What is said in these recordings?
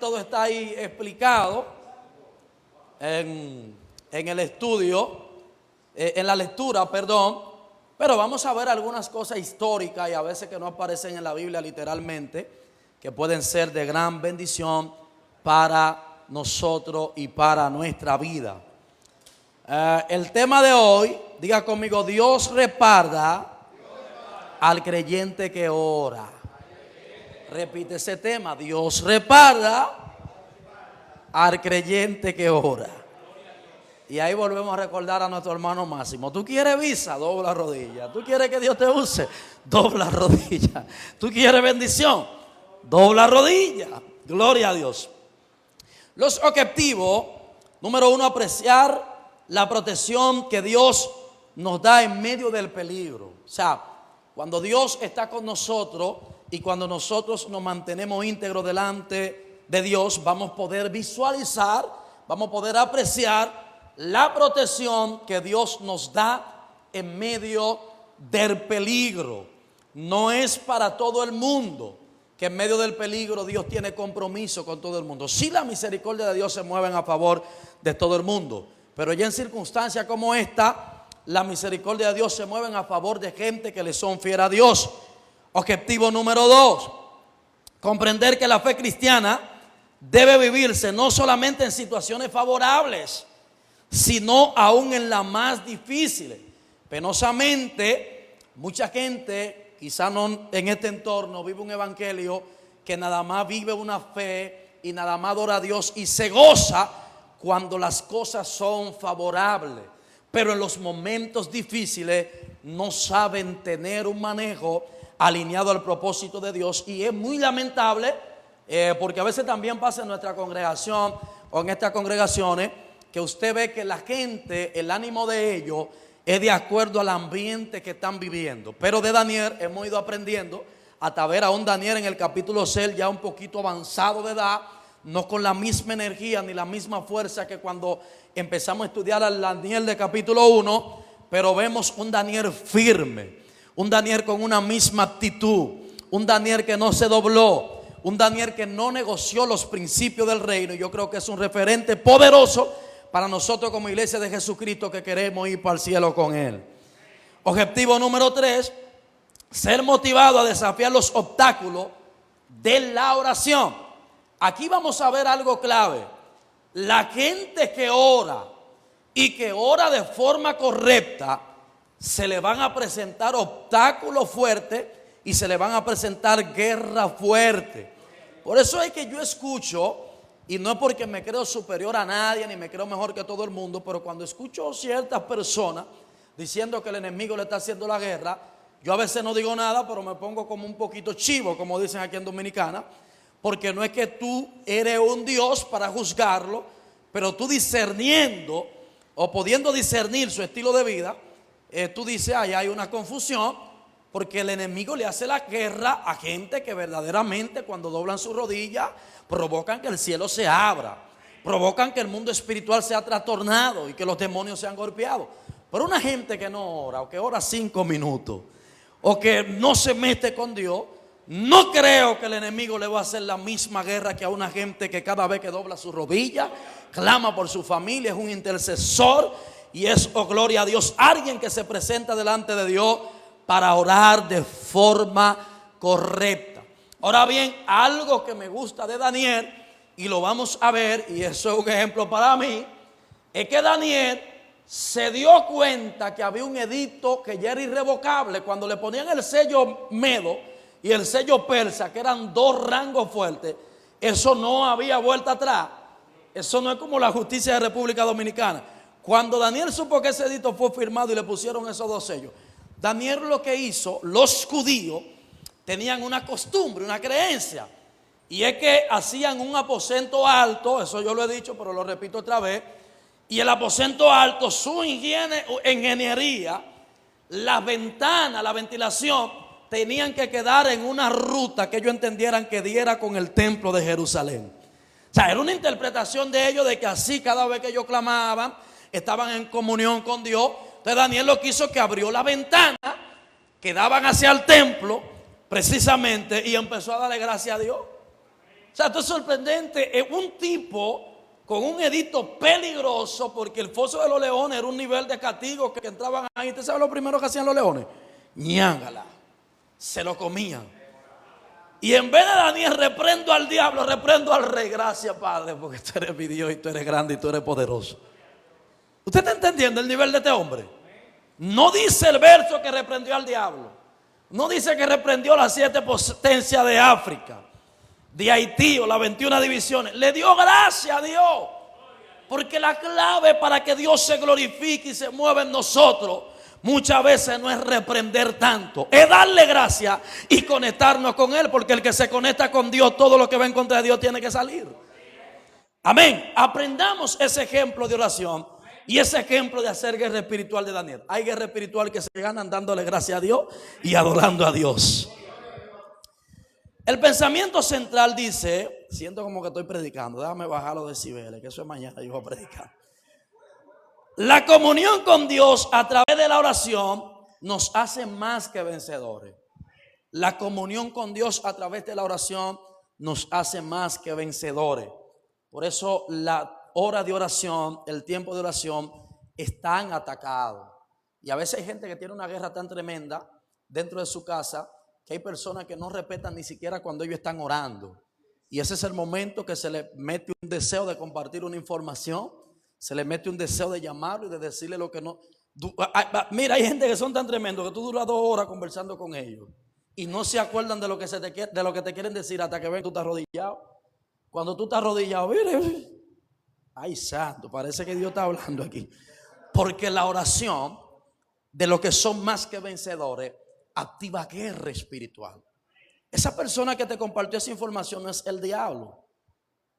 Todo está ahí explicado en el estudio, en la lectura, perdón. Pero vamos a ver algunas cosas históricas y a veces que no aparecen en la Biblia literalmente, que pueden ser de gran bendición para nosotros y para nuestra vida. El tema de hoy, diga conmigo: Dios respalda al creyente que ora. Repite ese tema: Dios respalda al creyente que ora. Y ahí volvemos a recordar a nuestro hermano Máximo: tú quieres visa, dobla rodilla. Tú quieres que Dios te use, dobla rodilla. Tú quieres bendición, dobla rodilla. Gloria a Dios. Los objetivos: número uno, apreciar la protección que Dios nos da en medio del peligro. O sea, cuando Dios está con nosotros y cuando nosotros nos mantenemos íntegros delante de Dios, vamos a poder visualizar, vamos a poder apreciar la protección que Dios nos da en medio del peligro. No es para todo el mundo que en medio del peligro Dios tiene compromiso con todo el mundo. Sí, la misericordia de Dios se mueve a favor de todo el mundo, pero ya en circunstancias como esta, la misericordia de Dios se mueve a favor de gente que le son fiel a Dios. Objetivo número 2, comprender que la fe cristiana debe vivirse no solamente en situaciones favorables, sino aún en las más difíciles. Penosamente, mucha gente, quizá no en este entorno, vive un evangelio que nada más vive una fe y nada más adora a Dios y se goza cuando las cosas son favorables, pero en los momentos difíciles no saben tener un manejo alineado al propósito de Dios. Y es muy lamentable porque a veces también pasa en nuestra congregación o en estas congregaciones que usted ve que la gente, el ánimo de ellos es de acuerdo al ambiente que están viviendo. Pero de Daniel hemos ido aprendiendo hasta ver a un Daniel en el capítulo 6 ya un poquito avanzado de edad, no con la misma energía ni la misma fuerza que cuando empezamos a estudiar al Daniel de capítulo 1, pero vemos un Daniel firme, un Daniel con una misma actitud, un Daniel que no se dobló, un Daniel que no negoció los principios del reino. Yo creo que es un referente poderoso para nosotros como iglesia de Jesucristo que queremos ir para el cielo con él. Objetivo número 3, ser motivado a desafiar los obstáculos de la oración. Aquí vamos a ver algo clave. La gente que ora y que ora de forma correcta, se le van a presentar obstáculos fuertes y se le van a presentar guerra fuerte. Por eso es que yo escucho, y no es porque me creo superior a nadie ni me creo mejor que todo el mundo, pero cuando escucho ciertas personas diciendo que el enemigo le está haciendo la guerra, yo a veces no digo nada, pero me pongo como un poquito chivo, como dicen aquí en Dominicana, porque no es que tú eres un Dios para juzgarlo, pero tú discerniendo o pudiendo discernir su estilo de vida, tú dices: ahí hay una confusión, porque el enemigo le hace la guerra a gente que verdaderamente cuando doblan su rodilla provocan que el cielo se abra, provocan que el mundo espiritual sea trastornado y que los demonios sean golpeados. Pero una gente que no ora, o que ora 5 minutos, o que no se mete con Dios, no creo que el enemigo le va a hacer la misma guerra que a una gente que cada vez que dobla su rodilla, clama por su familia, es un intercesor y es, oh gloria a Dios, alguien que se presenta delante de Dios para orar de forma correcta. Ahora bien, algo que me gusta de Daniel, y lo vamos a ver, y eso es un ejemplo para mí, es que Daniel se dio cuenta que había un edicto que ya era irrevocable. Cuando le ponían el sello medo y el sello persa, que eran 2 rangos fuertes, eso no había vuelta atrás. Eso no es como la justicia de República Dominicana. Cuando Daniel supo que ese edicto fue firmado y le pusieron esos 2 sellos, Daniel lo que hizo, los judíos tenían una costumbre, una creencia, y es que hacían un aposento alto. Eso yo lo he dicho, pero lo repito otra vez. Y el aposento alto, su ingeniería, las ventanas, la ventilación, tenían que quedar en una ruta que ellos entendieran que diera con el templo de Jerusalén. O sea, era una interpretación de ellos de que así cada vez que ellos clamaban, estaban en comunión con Dios. Entonces Daniel lo que hizo que abrió la ventana que daban hacia el templo precisamente y empezó a darle gracias a Dios. O sea, esto es sorprendente. Es un tipo con un edicto peligroso, porque el foso de los leones era un nivel de castigo que entraban ahí. ¿Usted sabe lo primero que hacían los leones? Ñángala. Se lo comían. Y en vez de Daniel, reprendo al diablo, reprendo al rey. Gracias, Padre, porque tú eres mi Dios y tú eres grande y tú eres poderoso. ¿Usted está entendiendo el nivel de este hombre? No dice el verso que reprendió al diablo. No dice que reprendió las 7 potencias de África, de Haití o las 21 divisiones. Le dio gracia a Dios. Porque la clave para que Dios se glorifique y se mueva en nosotros muchas veces no es reprender tanto, es darle gracia y conectarnos con Él. Porque el que se conecta con Dios, todo lo que va en contra de Dios tiene que salir. Amén. Aprendamos ese ejemplo de oración y ese ejemplo de hacer guerra espiritual de Daniel. Hay guerra espiritual que se ganan dándole gracia a Dios y adorando a Dios. El pensamiento central dice, siento como que estoy predicando, déjame bajar los decibeles, que eso es mañana, yo voy a predicar. La comunión con Dios a través de la oración nos hace más que vencedores. La comunión con Dios a través de la oración nos hace más que vencedores. Por eso la hora de oración, el tiempo de oración es tan atacado. Y a veces hay gente que tiene una guerra tan tremenda dentro de su casa que hay personas que no respetan ni siquiera cuando ellos están orando. Y ese es el momento que se le mete un deseo de compartir una información, se le mete un deseo de llamarlo y de decirle lo que no. Mira, hay gente que son tan tremendos que tú duras 2 horas conversando con ellos y no se acuerdan de lo que, de lo que te quieren decir hasta que ven que tú estás arrodillado. Cuando tú estás arrodillado, mire, ay santo, parece que Dios está hablando aquí. Porque la oración de los que son más que vencedores activa guerra espiritual. Esa persona que te compartió esa información no es el diablo,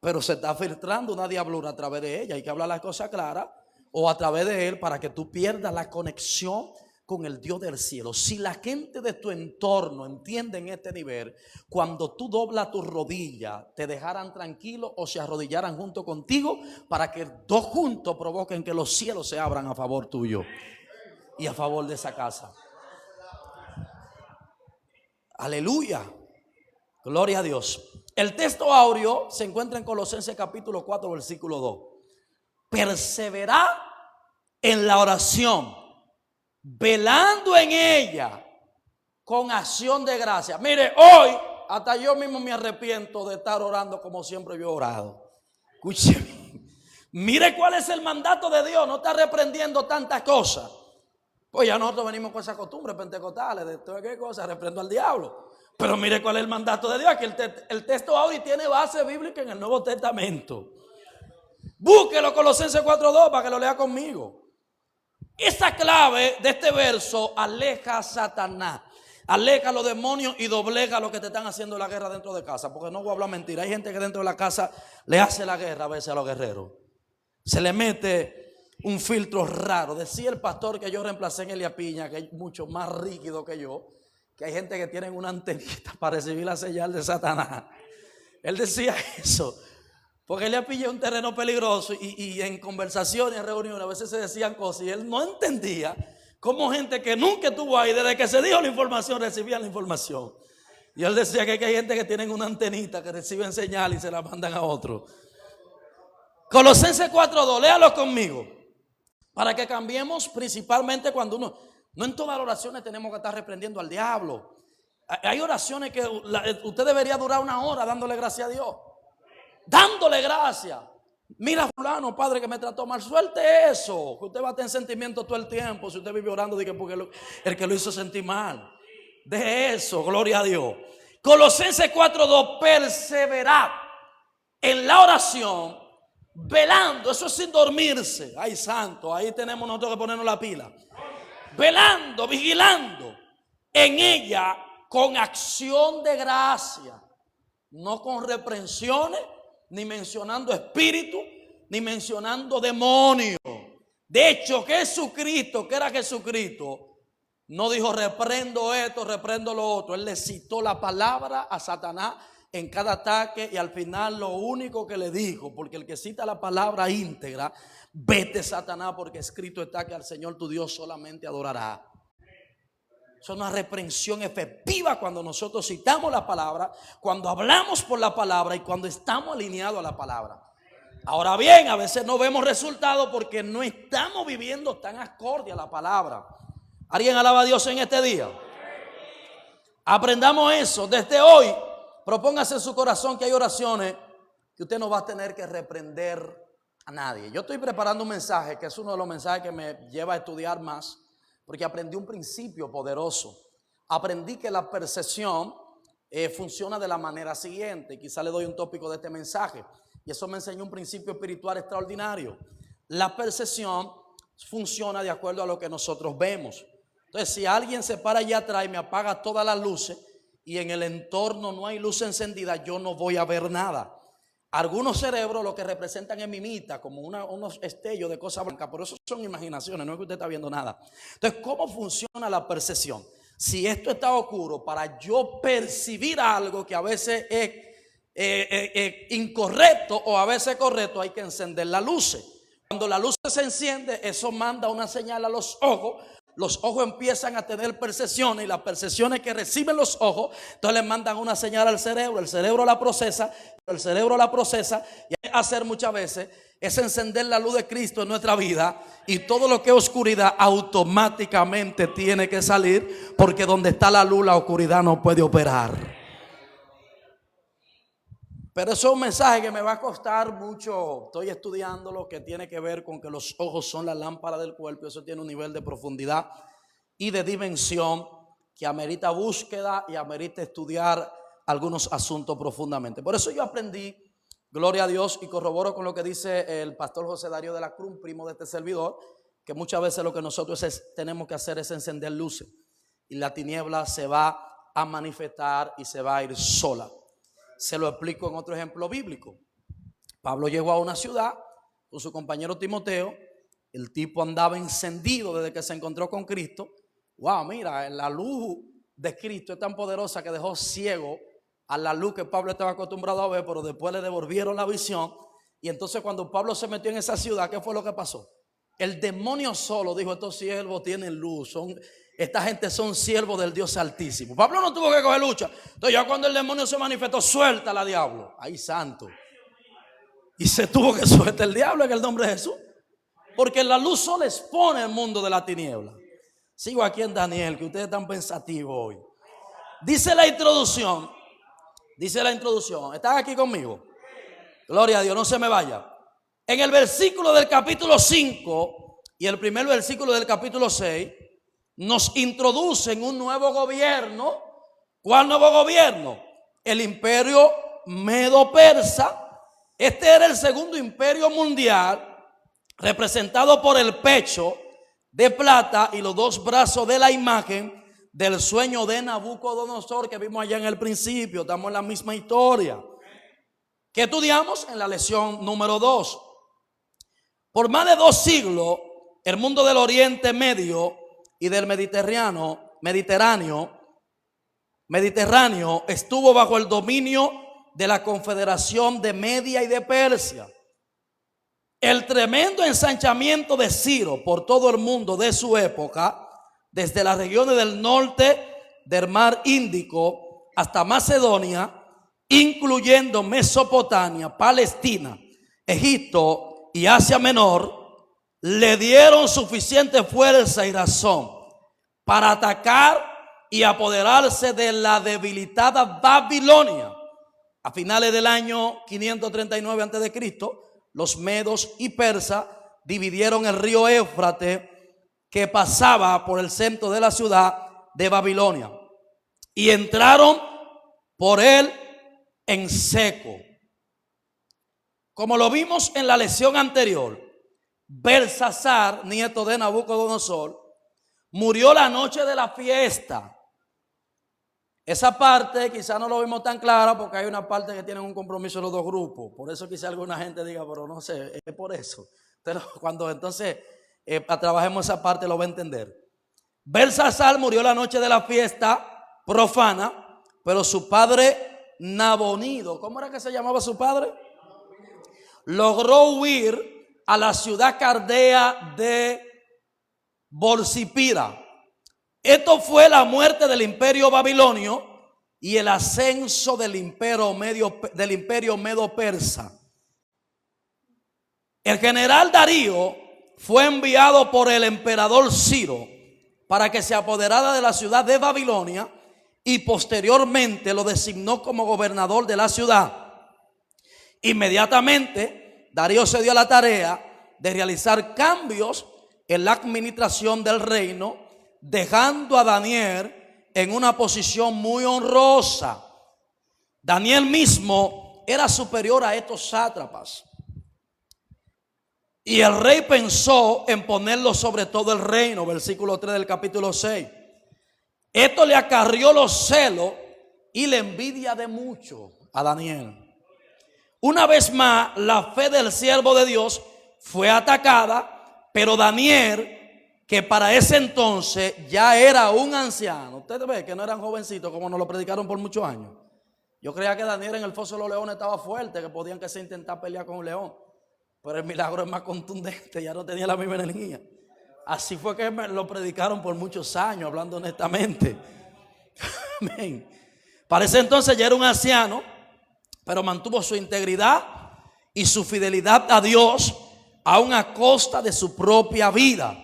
pero se está filtrando una diablura a través de ella. Hay que hablar las cosas claras o a través de él para que tú pierdas la conexión con el Dios del cielo. Si la gente de tu entorno entiende en este nivel, cuando tú doblas tus rodillas, te dejarán tranquilo o se arrodillaran junto contigo para que 2 juntos provoquen que los cielos se abran a favor tuyo y a favor de esa casa. Aleluya. Gloria a Dios. El texto áureo se encuentra en Colosenses capítulo 4 versículo 2. Perseverad en la oración, velando en ella con acción de gracia. Mire, hoy hasta yo mismo me arrepiento de estar orando como siempre yo he orado. Escúcheme. Mire cuál es el mandato de Dios. No está reprendiendo tantas cosas. Pues ya nosotros venimos con esa costumbre pentecostales de todas qué cosas, reprendo al diablo. Pero mire cuál es el mandato de Dios, que el texto ahora tiene base bíblica en el Nuevo Testamento. Búsquelo, Colosenses 4:2, para que lo lea conmigo. Esa clave de este verso aleja a Satanás, aleja a los demonios y doblega a los que te están haciendo la guerra dentro de casa. Porque no voy a hablar mentira, hay gente que dentro de la casa le hace la guerra a veces a los guerreros. Se le mete un filtro raro. Decía el pastor que yo reemplacé en Elia Piña, que es mucho más rígido que yo, que hay gente que tiene una antenita para recibir la señal de Satanás. Él decía eso, porque Elia Piña es un terreno peligroso y en conversaciones, en reuniones, a veces se decían cosas y él no entendía cómo gente que nunca estuvo ahí, desde que se dijo la información, recibía la información. Y él decía que hay gente que tienen una antenita que reciben señal y se la mandan a otro. Colosenses 4:2, léalo conmigo. Para que cambiemos principalmente cuando uno, no en todas las oraciones tenemos que estar reprendiendo al diablo. Hay oraciones que usted debería durar 1 hora dándole gracias a Dios. Dándole gracias. Mira fulano, padre, que me trató mal. Suelte eso, que usted va a tener sentimiento todo el tiempo. Si usted vive orando, diga porque el que lo hizo sentir mal. Deje eso, gloria a Dios. Colosenses 4:2, perseverad en la oración, velando, eso es sin dormirse. Ay santo, ahí tenemos nosotros que ponernos la pila. Velando, vigilando en ella con acción de gracia, no con reprensiones, ni mencionando espíritu, ni mencionando demonios. De hecho, Jesucristo, que era Jesucristo, no dijo reprendo esto, reprendo lo otro. Él le citó la palabra a Satanás en cada ataque y al final lo único que le dijo, porque el que cita la palabra íntegra, vete Satanás, porque escrito está que al Señor tu Dios solamente adorará. Es una reprensión efectiva cuando nosotros citamos la palabra, cuando hablamos por la palabra y cuando estamos alineados a la palabra. Ahora bien, a veces no vemos resultados porque no estamos viviendo tan acorde a la palabra. ¿Alguien alaba a Dios en este día? Aprendamos eso. Desde hoy, propóngase en su corazón que hay oraciones que usted no va a tener que reprender a nadie. Yo estoy preparando un mensaje que es uno de los mensajes que me lleva a estudiar más, porque aprendí un principio poderoso. Aprendí que la percepción funciona de la manera siguiente. Quizá le doy un tópico de este mensaje. Y eso me enseñó un principio espiritual extraordinario. La percepción funciona de acuerdo a lo que nosotros vemos. Entonces, si alguien se para allá atrás y me apaga todas las luces y en el entorno no hay luz encendida, yo no voy a ver nada. Algunos cerebros lo que representan es mimita, como unos estellos de cosas blancas, pero eso son imaginaciones, no es que usted está viendo nada. Entonces, ¿cómo funciona la percepción? Si esto está oscuro, para yo percibir algo que a veces es incorrecto o a veces correcto, hay que encender las luces. Cuando la luz se enciende, eso manda una señal a los ojos. Los ojos empiezan a tener percepciones y las percepciones que reciben los ojos, entonces les mandan una señal al cerebro. El cerebro la procesa y hacer muchas veces es encender la luz de Cristo en nuestra vida y todo lo que es oscuridad automáticamente tiene que salir, porque donde está la luz, la oscuridad no puede operar. Pero eso es un mensaje que me va a costar mucho. Estoy estudiando lo que tiene que ver con que los ojos son la lámpara del cuerpo. Eso tiene un nivel de profundidad y de dimensión que amerita búsqueda y amerita estudiar algunos asuntos profundamente. Por eso yo aprendí, gloria a Dios, y corroboro con lo que dice el pastor José Darío de la Cruz, primo de este servidor, que muchas veces lo que nosotros tenemos que hacer es encender luces y la tiniebla se va a manifestar y se va a ir sola. Se lo explico en otro ejemplo bíblico. Pablo llegó a una ciudad con su compañero Timoteo. El tipo andaba encendido desde que se encontró con Cristo. Wow, mira, la luz de Cristo es tan poderosa que dejó ciego a la luz que Pablo estaba acostumbrado a ver, pero después le devolvieron la visión. Y entonces cuando Pablo se metió en esa ciudad, ¿qué fue lo que pasó? El demonio solo dijo: estos siervos tienen luz, esta gente son siervos del Dios Altísimo. Pablo no tuvo que coger lucha. Entonces ya cuando el demonio se manifestó, suéltala, diablo. Ay, santo. Y se tuvo que sueltar el diablo en el nombre de Jesús, porque la luz solo expone el mundo de la tiniebla. Sigo aquí en Daniel, que ustedes están pensativos hoy. Dice la introducción. ¿Están aquí conmigo? Gloria a Dios, no se me vaya. En el versículo del capítulo 5 y el primer versículo del capítulo 6 nos introducen un nuevo gobierno. ¿Cuál nuevo gobierno? El imperio medo-persa. Este era el segundo imperio mundial, representado por el pecho de plata y los dos brazos de la imagen del sueño de Nabucodonosor que vimos allá en el principio. Estamos en la misma historia que estudiamos en la lección número 2. Por más de 2 siglos, el mundo del Oriente Medio y del Mediterráneo estuvo bajo el dominio de la Confederación de Media y de Persia. El tremendo ensanchamiento de Ciro por todo el mundo de su época, desde las regiones del norte del mar Índico hasta Macedonia, incluyendo Mesopotamia, Palestina, Egipto y Asia Menor, le dieron suficiente fuerza y razón para atacar y apoderarse de la debilitada Babilonia. A finales del año 539 a.C., los medos y persas dividieron el río Éufrates, que pasaba por el centro de la ciudad de Babilonia, y entraron por él en seco. Como lo vimos en la lección anterior, Belsasar, nieto de Nabucodonosor, murió la noche de la fiesta. Esa parte quizá no lo vimos tan clara porque hay una parte que tienen un compromiso los dos grupos. Por eso quizá alguna gente diga, pero no sé, es por eso. Pero cuando entonces trabajemos esa parte lo va a entender. Belsasar murió la noche de la fiesta profana, pero su padre Nabonido, ¿cómo era que se llamaba su padre? Logró huir a la ciudad cardea de Borsipira. Esto fue la muerte del imperio babilonio y el ascenso del imperio medo persa. El general Darío fue enviado por el emperador Ciro para que se apoderara de la ciudad de Babilonia y posteriormente lo designó como gobernador de la ciudad. Inmediatamente Darío se dio a la tarea de realizar cambios en la administración del reino, dejando a Daniel en una posición muy honrosa. Daniel mismo era superior a estos sátrapas. Y el rey pensó en ponerlo sobre todo el reino, versículo 3 del capítulo 6. Esto le acarrió los celos y la envidia de muchos a Daniel. Una vez más, la fe del siervo de Dios fue atacada, pero Daniel, que para ese entonces ya era un anciano. Ustedes ven que no eran jovencitos como nos lo predicaron por muchos años. Yo creía que Daniel en el foso de los leones estaba fuerte, que podían que se intentar pelear con un león. Pero el milagro es más contundente, ya no tenía la misma energía. Así fue que me lo predicaron por muchos años, hablando honestamente. Amén. Para ese entonces ya era un anciano, pero mantuvo su integridad y su fidelidad a Dios, aun a costa de su propia vida.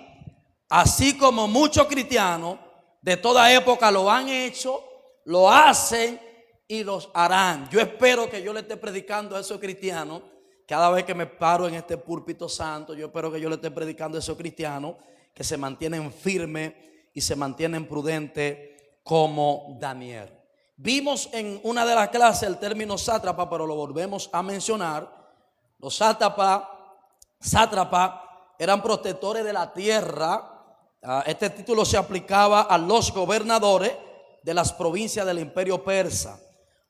Así como muchos cristianos de toda época lo han hecho, lo hacen y los harán. Yo espero que yo le esté predicando a esos cristianos. Cada vez que me paro en este púlpito santo, yo espero que yo le esté predicando a esos cristianos que se mantienen firmes y se mantienen prudentes como Daniel. Vimos en una de las clases el término sátrapa, pero lo volvemos a mencionar. Los sátrapas eran protectores de la tierra. Este título se aplicaba a los gobernadores de las provincias del imperio persa.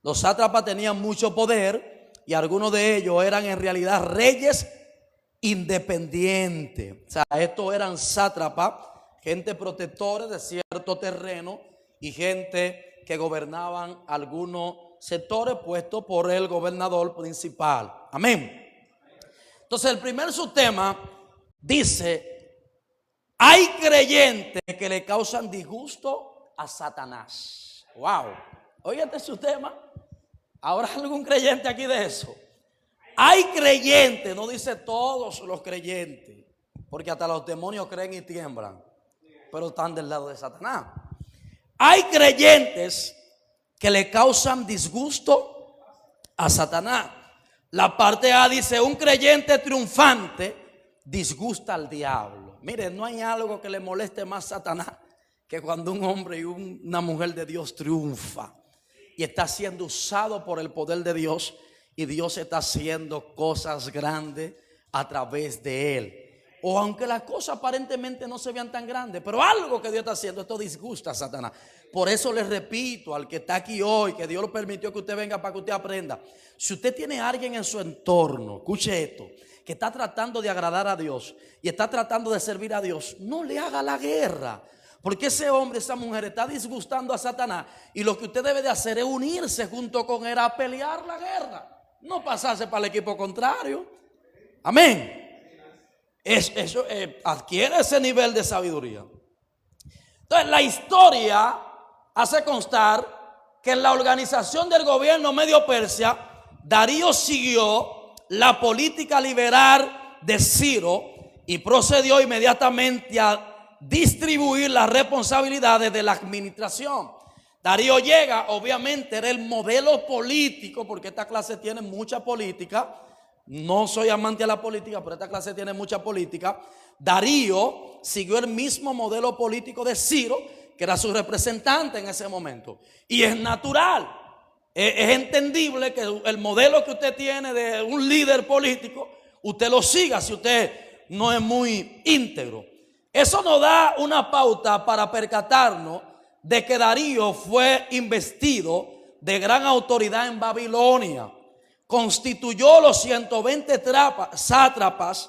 Los sátrapas tenían mucho poder y algunos de ellos eran en realidad reyes independientes. O sea, estos eran sátrapas, gente protectores de cierto terreno y gente que gobernaban algunos sectores puestos por el gobernador principal. Amén. Entonces el primer subtema dice: hay creyentes que le causan disgusto a Satanás. Wow. Oye, este subtema. ¿Habrá algún creyente aquí de eso? Hay creyentes, no dice todos los creyentes, porque hasta los demonios creen y tiemblan, pero están del lado de Satanás. Hay creyentes que le causan disgusto a Satanás. La parte A dice: un creyente triunfante disgusta al diablo. Mire, no hay algo que le moleste más a Satanás que cuando un hombre y una mujer de Dios triunfa y está siendo usado por el poder de Dios, y Dios está haciendo cosas grandes a través de él. O aunque las cosas aparentemente no se vean tan grandes, pero algo que Dios está haciendo, esto disgusta a Satanás. Por eso les repito al que está aquí hoy, que Dios lo permitió que usted venga para que usted aprenda. Si usted tiene a alguien en su entorno, escuche esto, que está tratando de agradar a Dios y está tratando de servir a Dios, no le haga la guerra. Porque ese hombre, esa mujer está disgustando a Satanás, y lo que usted debe de hacer es unirse junto con él a pelear la guerra. No pasarse para el equipo contrario. Amén. Eso adquiere ese nivel de sabiduría. Entonces la historia hace constar que en la organización del gobierno medio persia, Darío siguió la política liberal de Ciro y procedió inmediatamente a distribuir las responsabilidades de la administración. Darío llega, obviamente era el modelo político, porque esta clase tiene mucha política. No soy amante de la política, pero esta clase tiene mucha política. Darío siguió el mismo modelo político de Ciro, que era su representante en ese momento. Y es natural, es entendible que el modelo que usted tiene de un líder político, usted lo siga si usted no es muy íntegro. Eso nos da una pauta para percatarnos de que Darío fue investido de gran autoridad en Babilonia. Constituyó los 120 sátrapas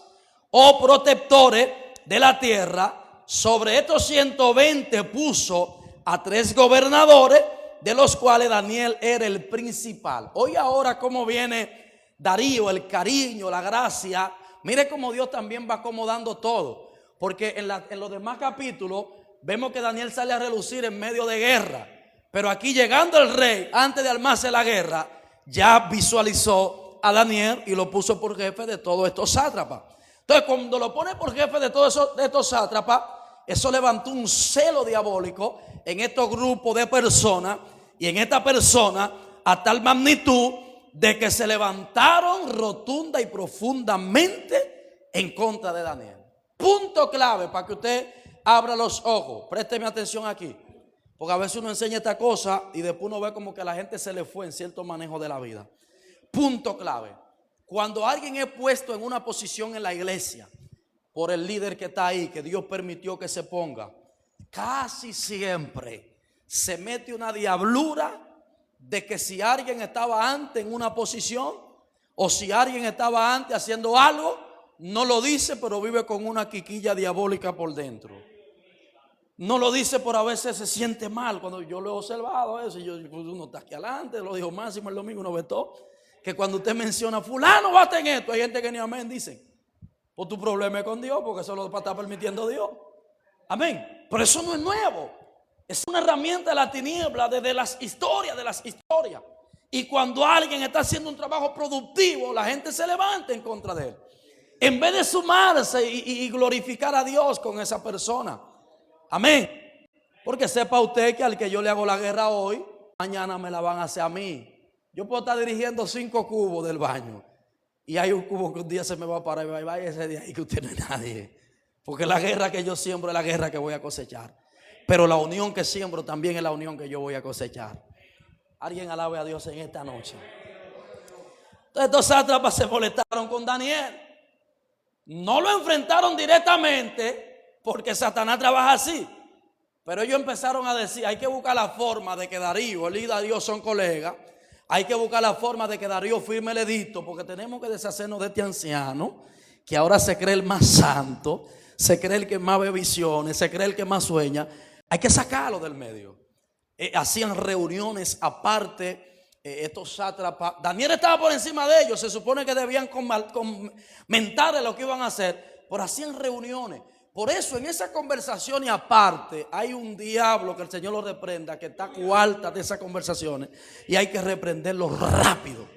o protectores de la tierra. Sobre estos 120 puso a 3 gobernadores, de los cuales Daniel era el principal. Oye ahora cómo viene Darío, el cariño, la gracia. Mire cómo Dios también va acomodando todo. Porque en los demás capítulos vemos que Daniel sale a relucir en medio de guerra. Pero aquí llegando el rey, antes de armarse la guerra, ya visualizó a Daniel y lo puso por jefe de todos estos sátrapas. Entonces, cuando lo pone por jefe de todos estos sátrapas, eso levantó un celo diabólico en estos grupos de personas y en esta persona a tal magnitud de que se levantaron rotunda y profundamente en contra de Daniel. Punto clave para que usted abra los ojos. Présteme atención aquí, porque a veces uno enseña esta cosa y después uno ve como que a la gente se le fue en cierto manejo de la vida. Punto clave: cuando alguien es puesto en una posición en la iglesia por el líder que está ahí, que Dios permitió que se ponga, casi siempre se mete una diablura de que si alguien estaba antes en una posición o si alguien estaba antes haciendo algo, no lo dice, pero vive con una quiquilla diabólica por dentro. No lo dice, pero a veces se siente mal. Cuando yo lo he observado eso, y uno está aquí adelante, lo dijo Máximo el domingo, uno ve todo, que cuando usted menciona fulano bate en esto, hay gente que ni amén dice. Pues tu problema es con Dios, porque eso lo está permitiendo Dios. Amén. Pero eso no es nuevo. Es una herramienta de la tiniebla, desde las historias de las historias. Y cuando alguien está haciendo un trabajo productivo, la gente se levanta en contra de él, en vez de sumarse y glorificar a Dios con esa persona. Amén. Porque sepa usted que al que yo le hago la guerra hoy, mañana me la van a hacer a mí. Yo puedo estar dirigiendo 5 cubos del baño y hay un cubo que un día se me va a parar y va, vaya ese día ahí que usted no es nadie. Porque la guerra que yo siembro es la guerra que voy a cosechar. Pero la unión que siembro también es la unión que yo voy a cosechar. Alguien alabe a Dios en esta noche. Entonces estos sátrapas se molestaron con Daniel. No lo enfrentaron directamente porque Satanás trabaja así. Pero ellos empezaron a decir, hay que buscar la forma de que Darío, él y Darío son colegas. Hay que buscar la forma de que Darío firme el edicto, porque tenemos que deshacernos de este anciano que ahora se cree el más santo, se cree el que más ve visiones, se cree el que más sueña. Hay que sacarlo del medio. Hacían reuniones aparte, estos sátrapas. Daniel estaba por encima de ellos. Se supone que debían comentarle lo que iban a hacer, pero hacían reuniones. Por eso en esa conversación y aparte hay un diablo, que el Señor lo reprenda, que está coarta de esas conversaciones y hay que reprenderlo rápido.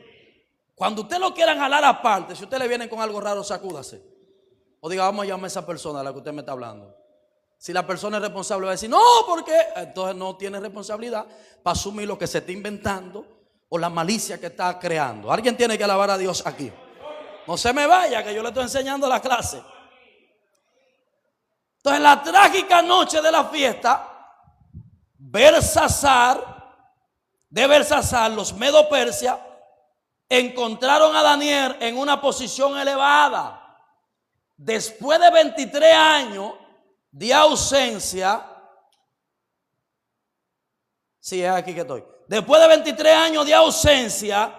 Cuando usted lo quieran jalar aparte, si usted le viene con algo raro, sacúdase. O diga, vamos a llamar a esa persona a la que usted me está hablando. Si la persona es responsable, va a decir, no, porque entonces no tiene responsabilidad para asumir lo que se está inventando o la malicia que está creando. Alguien tiene que alabar a Dios aquí. No se me vaya, que yo le estoy enseñando la clase. Entonces, la trágica noche de la fiesta, de Belsasar, los Medo-Persia encontraron a Daniel en una posición elevada. Después de 23 años de ausencia, sí, es aquí que estoy. Después de 23 años de ausencia,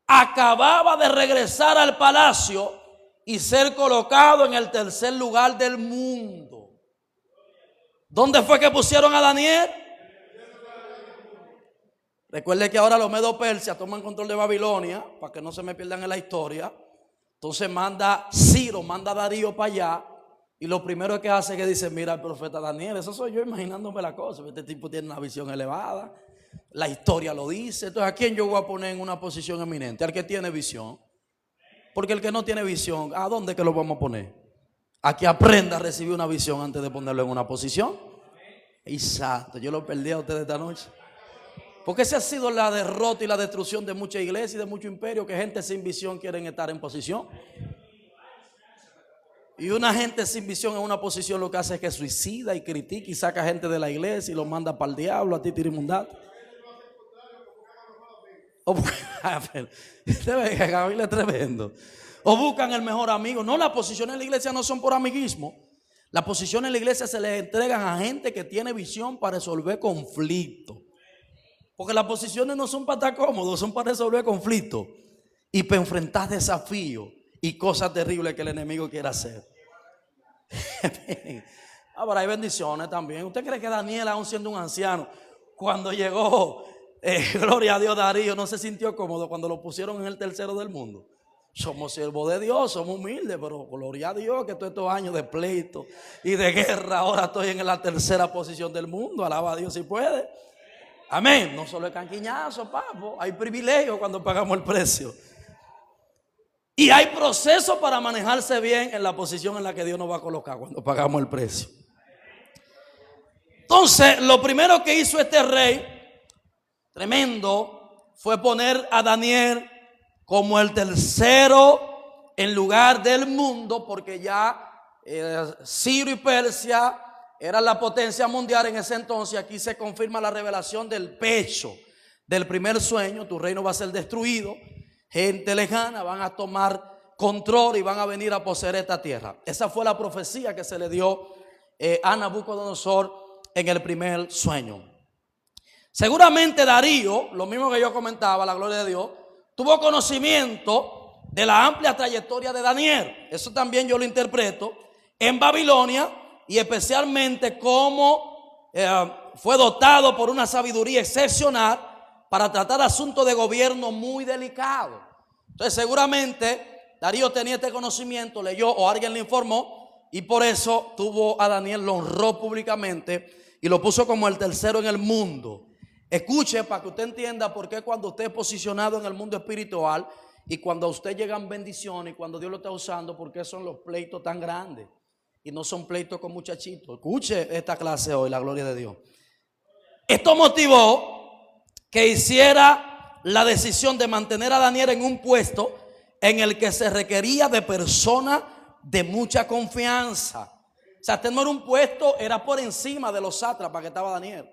acababa de regresar al palacio y ser colocado en el tercer lugar del mundo. ¿Dónde fue que pusieron a Daniel? Recuerde que ahora los Medo-Persia toman control de Babilonia, para que no se me pierdan en la historia. Entonces manda Ciro, manda a Darío para allá. Y lo primero que hace es que dice, mira el profeta Daniel, eso soy yo imaginándome la cosa. Este tipo tiene una visión elevada, la historia lo dice. Entonces, ¿a quién yo voy a poner en una posición eminente? Al que tiene visión. Porque el que no tiene visión, ¿a dónde que lo vamos a poner? A que aprenda a recibir una visión antes de ponerlo en una posición. Exacto, yo lo perdí a ustedes esta noche. Porque esa ha sido la derrota y la destrucción de muchas iglesias y de muchos imperios, que gente sin visión quieren estar en posición. Y una gente sin visión en una posición lo que hace es que suicida y critica y saca gente de la iglesia y lo manda para el diablo, a ti tirimundate. Usted ve que Gabriel es tremendo. O buscan el mejor amigo. No, las posiciones en la iglesia no son por amiguismo. Las posiciones en la iglesia se les entregan a gente que tiene visión para resolver conflictos. Porque las posiciones no son para estar cómodos, son para resolver conflictos y para enfrentar desafíos y cosas terribles que el enemigo quiere hacer. Ahora hay bendiciones también. ¿Usted cree que Daniel, aún siendo un anciano, cuando llegó, gloria a Dios, Darío no se sintió cómodo cuando lo pusieron en el tercero del mundo? Somos siervos de Dios, somos humildes, pero gloria a Dios que todos estos años de pleito y de guerra, ahora estoy en la tercera posición del mundo. Alaba a Dios si puede. Amén. No solo es canquiñazo, papo, hay privilegio cuando pagamos el precio. Y hay proceso para manejarse bien en la posición en la que Dios nos va a colocar cuando pagamos el precio. Entonces, lo primero que hizo este rey, tremendo, fue poner a Daniel como el tercero en lugar del mundo, porque ya Ciro y Persia eran la potencia mundial en ese entonces. Aquí se confirma la revelación del pecho del primer sueño. Tu reino va a ser destruido, gente lejana van a tomar control y van a venir a poseer esta tierra. Esa fue la profecía que se le dio a Nabucodonosor en el primer sueño. Seguramente Darío, lo mismo que yo comentaba, la gloria de Dios, tuvo conocimiento de la amplia trayectoria de Daniel. Eso también yo lo interpreto en Babilonia, y especialmente cómo fue dotado por una sabiduría excepcional para tratar asuntos de gobierno muy delicados. Entonces seguramente Darío tenía este conocimiento, leyó o alguien le informó, y por eso tuvo a Daniel, lo honró públicamente y lo puso como el tercero en el mundo. Escuche para que usted entienda por qué cuando usted es posicionado en el mundo espiritual y cuando a usted llegan bendiciones y cuando Dios lo está usando, por qué son los pleitos tan grandes y no son pleitos con muchachitos. Escuche esta clase hoy, la gloria de Dios. Esto motivó que hiciera la decisión de mantener a Daniel en un puesto en el que se requería de personas de mucha confianza. O sea, este no era un puesto, era por encima de los sátrapas que estaba Daniel.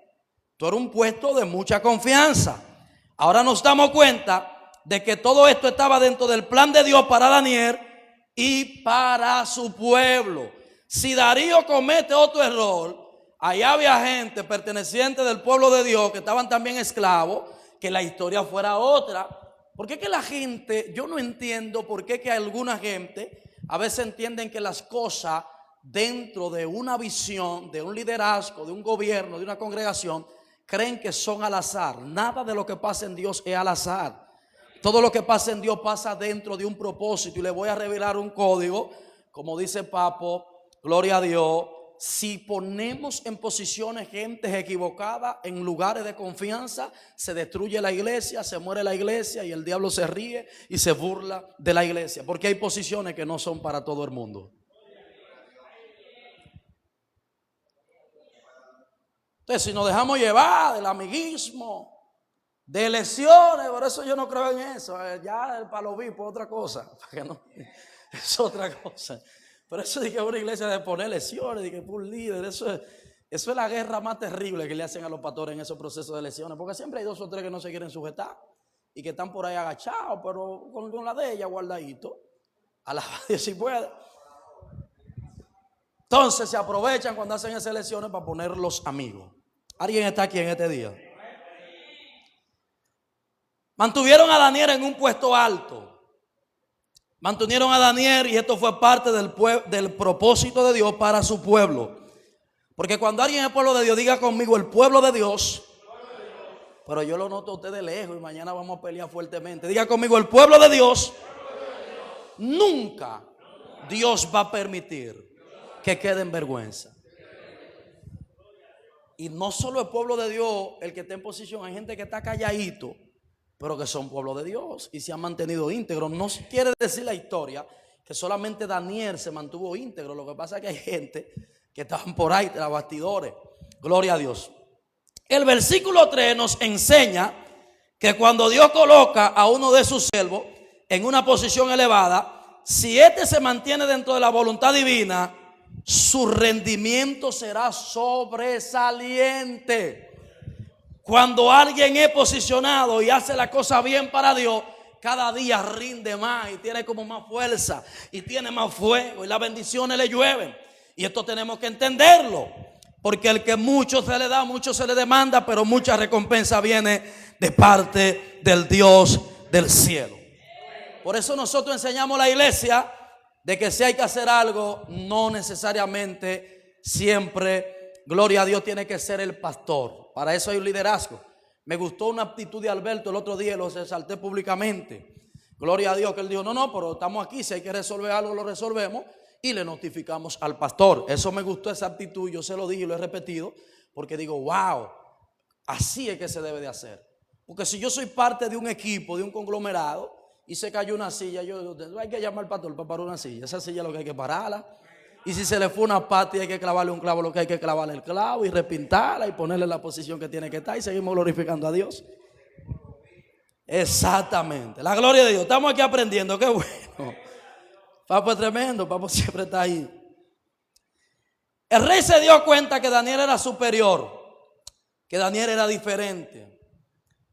Esto era un puesto de mucha confianza. Ahora nos damos cuenta de que todo esto estaba dentro del plan de Dios para Daniel y para su pueblo. Si Darío comete otro error, allá había gente perteneciente del pueblo de Dios que estaban también esclavos, que la historia fuera otra. ¿Por qué que la gente, yo no entiendo por qué que alguna gente a veces entienden que las cosas dentro de una visión, de un liderazgo, de un gobierno, de una congregación, creen que son al azar? Nada de lo que pasa en Dios es al azar. Todo lo que pasa en Dios pasa dentro de un propósito. Y le voy a revelar un código, como dice Papo, gloria a Dios. Si ponemos en posiciones gentes equivocadas en lugares de confianza, se destruye la iglesia, se muere la iglesia y el diablo se ríe y se burla de la iglesia, porque hay posiciones que no son para todo el mundo. Entonces, si nos dejamos llevar del amiguismo, de lesiones, por eso yo no creo en eso. Ya el palo obispo es otra cosa, no, es otra cosa. Pero eso de que una iglesia de poner lesiones, de que un líder, eso es la guerra más terrible que le hacen a los pastores en esos procesos de lesiones, porque siempre hay dos o tres que no se quieren sujetar y que están por ahí agachados, pero con la de ella guardadito. Alaba a Dios si puede. Entonces se aprovechan cuando hacen esas elecciones para poner los amigos. ¿Alguien está aquí en este día? Mantuvieron a Daniel en un puesto alto. Mantuvieron a Daniel, y esto fue parte del propósito de Dios para su pueblo. Porque cuando alguien es pueblo de Dios, diga conmigo el pueblo de Dios. Pero yo lo noto a usted de lejos y mañana vamos a pelear fuertemente. Diga conmigo el pueblo de Dios. Nunca Dios va a permitir que quede en vergüenza. Y no solo el pueblo de Dios el que está en posición, hay gente que está calladito, pero que son pueblo de Dios y se han mantenido íntegros. No quiere decir la historia que solamente Daniel se mantuvo íntegro. Lo que pasa es que hay gente que estaban por ahí tras bastidores. Gloria a Dios. El versículo 3 nos enseña que cuando Dios coloca a uno de sus siervos en una posición elevada, si éste se mantiene dentro de la voluntad divina, su rendimiento será sobresaliente. Cuando alguien es posicionado y hace la cosa bien para Dios, cada día rinde más y tiene como más fuerza y tiene más fuego y las bendiciones le llueven. Y esto tenemos que entenderlo, porque el que mucho se le da, mucho se le demanda, pero mucha recompensa viene de parte del Dios del cielo. Por eso nosotros enseñamos a la iglesia de que si hay que hacer algo, no necesariamente siempre, gloria a Dios, tiene que ser el pastor. Para eso hay un liderazgo. Me gustó una actitud de Alberto el otro día y lo resalté públicamente. Gloria a Dios que él dijo, no, pero estamos aquí, si hay que resolver algo lo resolvemos y le notificamos al pastor. Eso me gustó, esa actitud, yo se lo dije y lo he repetido porque digo, wow, así es que se debe de hacer. Porque si yo soy parte de un equipo, de un conglomerado y se cayó una silla, hay que llamar al pastor para parar una silla. Esa silla lo que hay que pararla. Y si se le fue una pata y hay que clavarle un clavo, lo que hay que clavarle el clavo y repintarla y ponerle en la posición que tiene que estar y seguimos glorificando a Dios. Exactamente, la gloria de Dios. Estamos aquí aprendiendo, qué bueno. Papo es tremendo, Papo siempre está ahí. El rey se dio cuenta que Daniel era superior, que Daniel era diferente,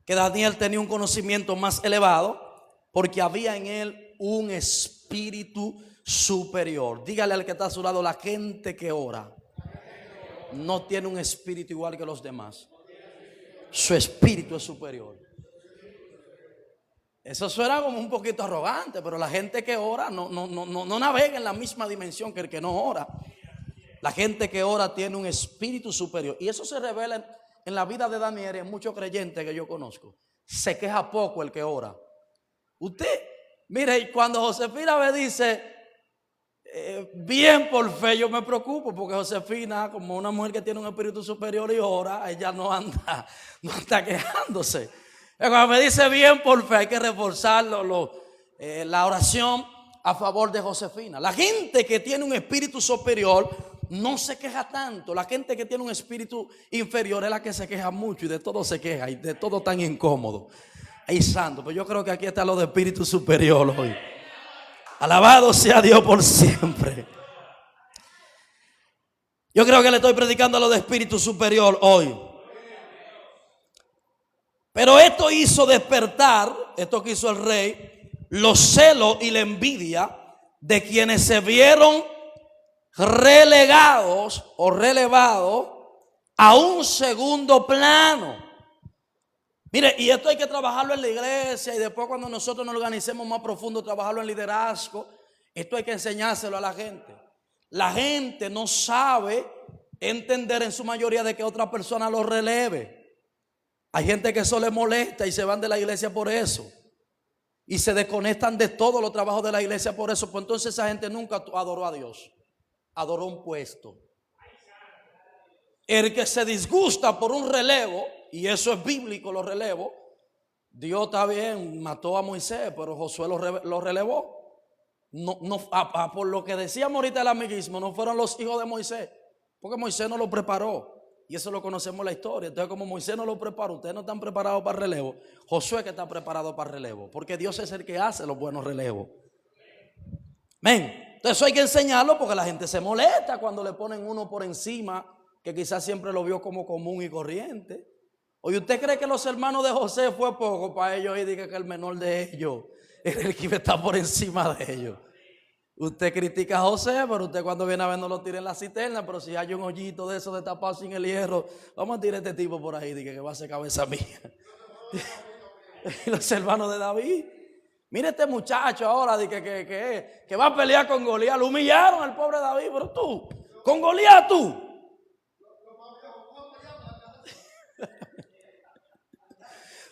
que Daniel tenía un conocimiento más elevado porque había en él un espíritu superior. Dígale al que está a su lado, la gente que ora no tiene un espíritu igual que los demás. Su espíritu es superior. Eso suena como un poquito arrogante, pero la gente que ora no navega en la misma dimensión que el que no ora. La gente que ora tiene un espíritu superior. Y eso se revela en la vida de Daniel y en muchos creyentes que yo conozco. Se queja poco el que ora. Usted, mire, cuando Josefina me dice, bien por fe, yo me preocupo porque Josefina, como una mujer que tiene un espíritu superior y ora, ella no anda quejándose. Cuando me dice bien por fe, hay que reforzar la oración a favor de Josefina. La gente que tiene un espíritu superior no se queja tanto. La gente que tiene un espíritu inferior es la que se queja mucho y de todo se queja y de todo tan incómodo. Ay, santo, pero yo creo que aquí está lo de espíritu superior hoy. Alabado sea Dios por siempre. Yo creo que le estoy predicando a lo de espíritu superior hoy. Pero esto hizo despertar, esto que hizo el rey, los celos y la envidia de quienes se vieron relegados o relevados a un segundo plano. Mire, y esto hay que trabajarlo en la iglesia y después cuando nosotros nos organicemos más profundo, trabajarlo en liderazgo. Esto hay que enseñárselo a la gente. La gente no sabe entender en su mayoría de que otra persona lo releve. Hay gente que eso le molesta y se van de la iglesia por eso. Y se desconectan de todos los trabajos de la iglesia por eso. Pues entonces esa gente nunca adoró a Dios. Adoró un puesto. El que se disgusta por un relevo, y eso es bíblico, los relevos. Dios está bien, mató a Moisés, pero Josué lo relevó. Por lo que decíamos ahorita el amiguismo, no fueron los hijos de Moisés, porque Moisés no lo preparó. Y eso lo conocemos en la historia. Entonces, como Moisés no lo preparó, ustedes no están preparados para el relevo. Josué que está preparado para el relevo, porque Dios es el que hace los buenos relevos. Amén. Entonces eso hay que enseñarlo porque la gente se molesta cuando le ponen uno por encima que quizás siempre lo vio como común y corriente. Oye, ¿usted cree que los hermanos de José fue poco para ellos y diga que el menor de ellos es el que está por encima de ellos? Usted critica a José, pero usted cuando viene a ver no lo tira en la cisterna. Pero si hay un hoyito de eso de tapado sin el hierro, vamos a tirar a este tipo por ahí, diga que va a ser cabeza mía. Los hermanos de David. Mire este muchacho ahora que va a pelear con Goliat. Lo humillaron al pobre David, pero tú, con Goliat tú.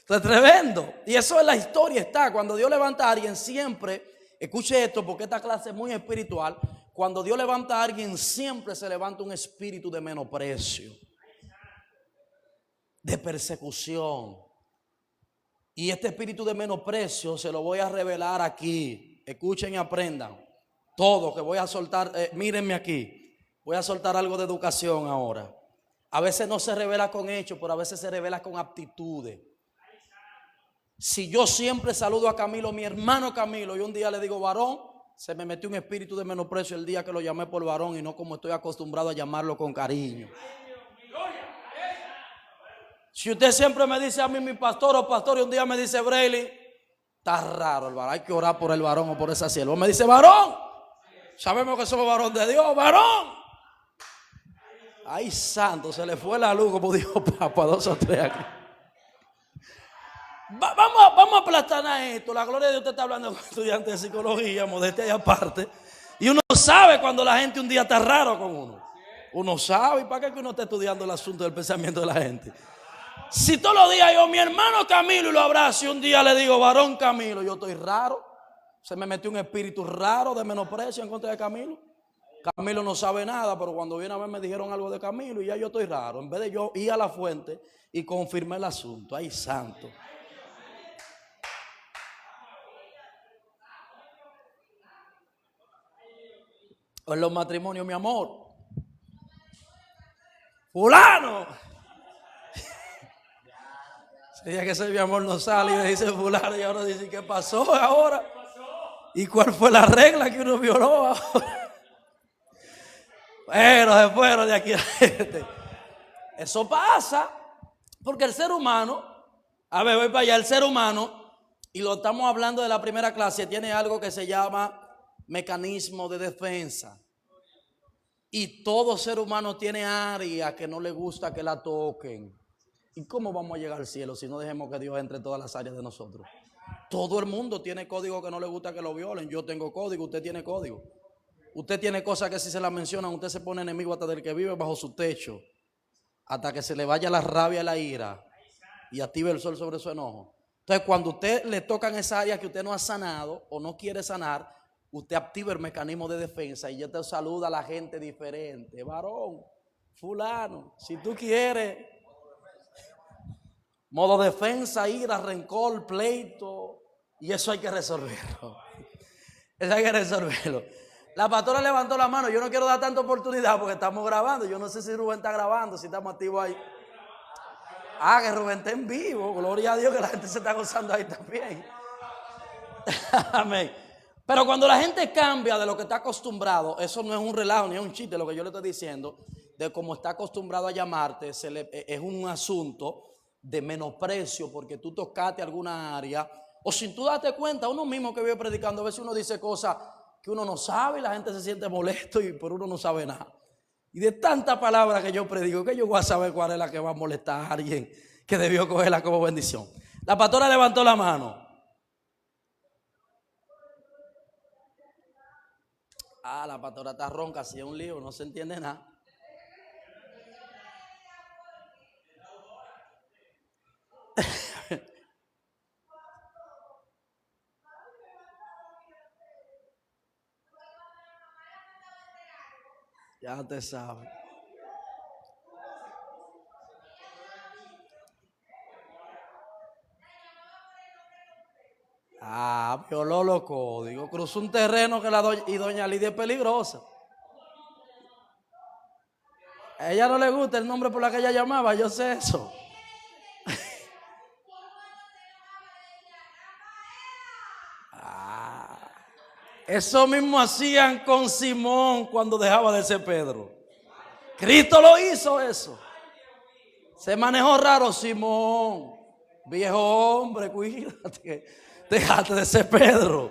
Esto es tremendo. Y eso en la historia está. Cuando Dios levanta a alguien siempre, escuche esto porque esta clase es muy espiritual. Cuando Dios levanta a alguien siempre se levanta un espíritu de menosprecio, de persecución. Y este espíritu de menosprecio se lo voy a revelar aquí. Escuchen y aprendan. Todo que voy a soltar, mírenme aquí. Voy a soltar algo de educación ahora. A veces no se revela con hechos, pero a veces se revela con aptitudes. Si yo siempre saludo a Camilo, mi hermano Camilo, y un día le digo varón, se me metió un espíritu de menosprecio el día que lo llamé por varón y no como estoy acostumbrado a llamarlo con cariño. Si usted siempre me dice a mí mi pastor o pastor y un día me dice Brayley, está raro el varón, hay que orar por el varón o por esa sierva. Me dice varón, sabemos que somos varón de Dios, varón. Ay santo, se le fue la luz como dijo Papa, 2 o 3 aquí. Vamos a aplastanar esto. La gloria de Dios, usted está hablando con estudiantes de psicología, modestia y aparte. Y uno sabe cuando la gente un día está raro con uno. Uno sabe. ¿Y para qué que uno está estudiando el asunto del pensamiento de la gente? Si todos los días yo, mi hermano Camilo, y lo abrazo, y un día le digo, varón Camilo, yo estoy raro. Se me metió un espíritu raro de menosprecio en contra de Camilo. Camilo no sabe nada, pero cuando viene a ver me dijeron algo de Camilo y ya yo estoy raro. En vez de yo ir a la fuente y confirmar el asunto. ¡Ay, santo! O en los matrimonios, mi amor. Fulano. Sería que ese mi amor no sale y le dice fulano y ahora dice, ¿qué pasó ahora? ¿Y cuál fue la regla que uno violó ahora? Bueno, se fueron de aquí a gente. Eso pasa porque el ser humano, a ver, voy para allá, el ser humano, y lo estamos hablando de la primera clase, tiene algo que se llama mecanismo de defensa. Y todo ser humano tiene área que no le gusta que la toquen. ¿Y cómo vamos a llegar al cielo si no dejemos que Dios entre en todas las áreas de nosotros? Todo el mundo tiene código que no le gusta que lo violen. Yo tengo código, usted tiene código. Usted tiene cosas que si se las mencionan, usted se pone enemigo hasta del que vive bajo su techo. Hasta que se le vaya la rabia y la ira y active el sol sobre su enojo. Entonces, cuando usted le tocan esa área que usted no ha sanado o no quiere sanar, usted activa el mecanismo de defensa y ya te saluda a la gente diferente. Varón, fulano, si tú quieres, modo defensa, ira, rencor, pleito, y eso hay que resolverlo. Eso hay que resolverlo. La pastora levantó la mano. Yo no quiero dar tanta oportunidad porque estamos grabando. Yo no sé si Rubén está grabando, si estamos activos ahí. Ah, que Rubén está en vivo. Gloria a Dios que la gente se está gozando ahí también. Amén. Pero cuando la gente cambia de lo que está acostumbrado, eso no es un relajo ni es un chiste, lo que yo le estoy diciendo, de cómo está acostumbrado a llamarte, es un asunto de menosprecio porque tú tocaste alguna área, o sin tú darte cuenta, uno mismo que vive predicando, a veces uno dice cosas que uno no sabe y la gente se siente molesto y por uno no sabe nada. Y de tantas palabras que yo predico, que yo voy a saber cuál es la que va a molestar a alguien que debió cogerla como bendición. La pastora levantó la mano. Ah, la pastora está ronca, si es un lío, no se entiende nada. Ya te sabes. Ah, violó los códigos. Cruzó un terreno que y doña Lidia es peligrosa. A ella no le gusta el nombre por la que ella llamaba, yo sé eso. Eso mismo hacían con Simón cuando dejaba de ser Pedro. Cristo lo hizo eso. Se manejó raro Simón. Viejo hombre, cuídate. Déjate de ser Pedro.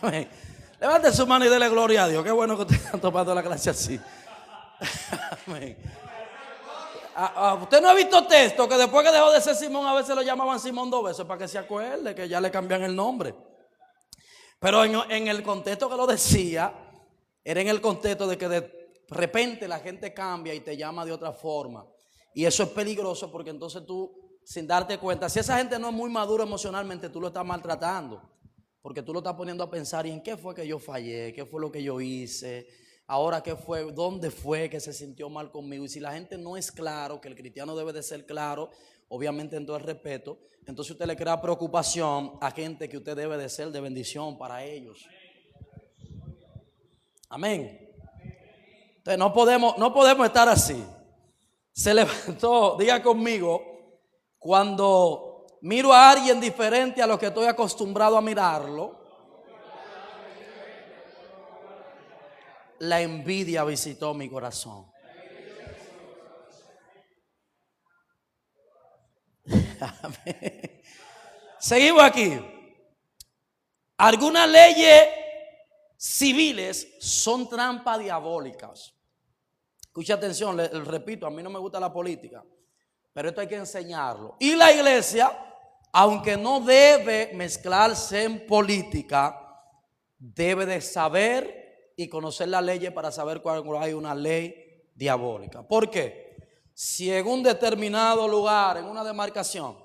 Amén. Levante su mano y dele gloria a Dios. Qué bueno que ustedes están tomando la clase así. Amén. Usted no ha visto texto que después que dejó de ser Simón a veces lo llamaban Simón 2 veces para que se acuerde que ya le cambian el nombre. Pero en el contexto que lo decía, era en el contexto de que de repente la gente cambia y te llama de otra forma. Y eso es peligroso porque entonces tú, sin darte cuenta, si esa gente no es muy madura emocionalmente, tú lo estás maltratando. Porque tú lo estás poniendo a pensar, ¿y en qué fue que yo fallé? ¿Qué fue lo que yo hice? Ahora, ¿qué fue? ¿Dónde fue que se sintió mal conmigo? Y si la gente no es claro, que el cristiano debe de ser claro, obviamente en todo el respeto, entonces usted le crea preocupación a gente que usted debe de ser de bendición para ellos. Amén. Entonces no podemos estar así. Se levantó, diga conmigo, cuando miro a alguien diferente a lo que estoy acostumbrado a mirarlo, la envidia visitó mi corazón. Amén. Seguimos aquí. Algunas leyes civiles son trampas diabólicas. Escucha atención, repito, a mí no me gusta la política, pero esto hay que enseñarlo. Y la iglesia, aunque no debe mezclarse en política, debe de saber y conocer las leyes para saber cuando hay una ley diabólica. ¿Por qué? Si en un determinado lugar, en una demarcación,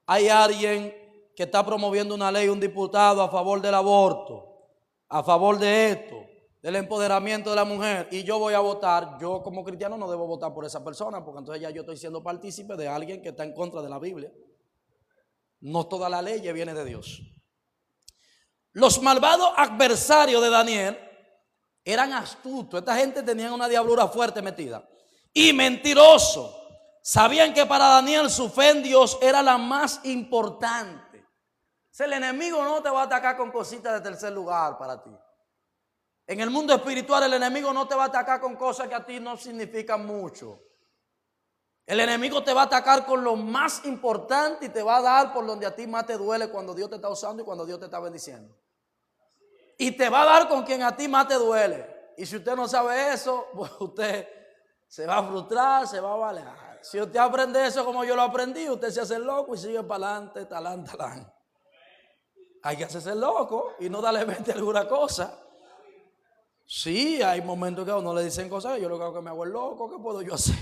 hay alguien que está promoviendo una ley, un diputado a favor del aborto, a favor de esto, del empoderamiento de la mujer, y yo voy a votar, yo como cristiano no debo votar por esa persona, porque entonces ya yo estoy siendo partícipe de alguien que está en contra de la Biblia. No toda la ley viene de Dios. Los malvados adversarios de Daniel eran astutos. Esta gente tenía una diablura fuerte metida. Y mentiroso. Sabían que para Daniel su fe en Dios era la más importante. O sea, el enemigo no te va a atacar con cositas de tercer lugar para ti. En el mundo espiritual el enemigo no te va a atacar con cosas que a ti no significan mucho. El enemigo te va a atacar con lo más importante y te va a dar por donde a ti más te duele cuando Dios te está usando y cuando Dios te está bendiciendo. Y te va a dar con quien a ti más te duele. Y si usted no sabe eso, pues usted se va a frustrar, se va a balear. Si usted aprende eso como yo lo aprendí, usted se hace loco y sigue para adelante, talán, talán. Hay que hacerse loco y no darle mente a alguna cosa. Sí, hay momentos que a uno le dicen cosas, yo lo que hago es que me hago el loco, ¿qué puedo yo hacer?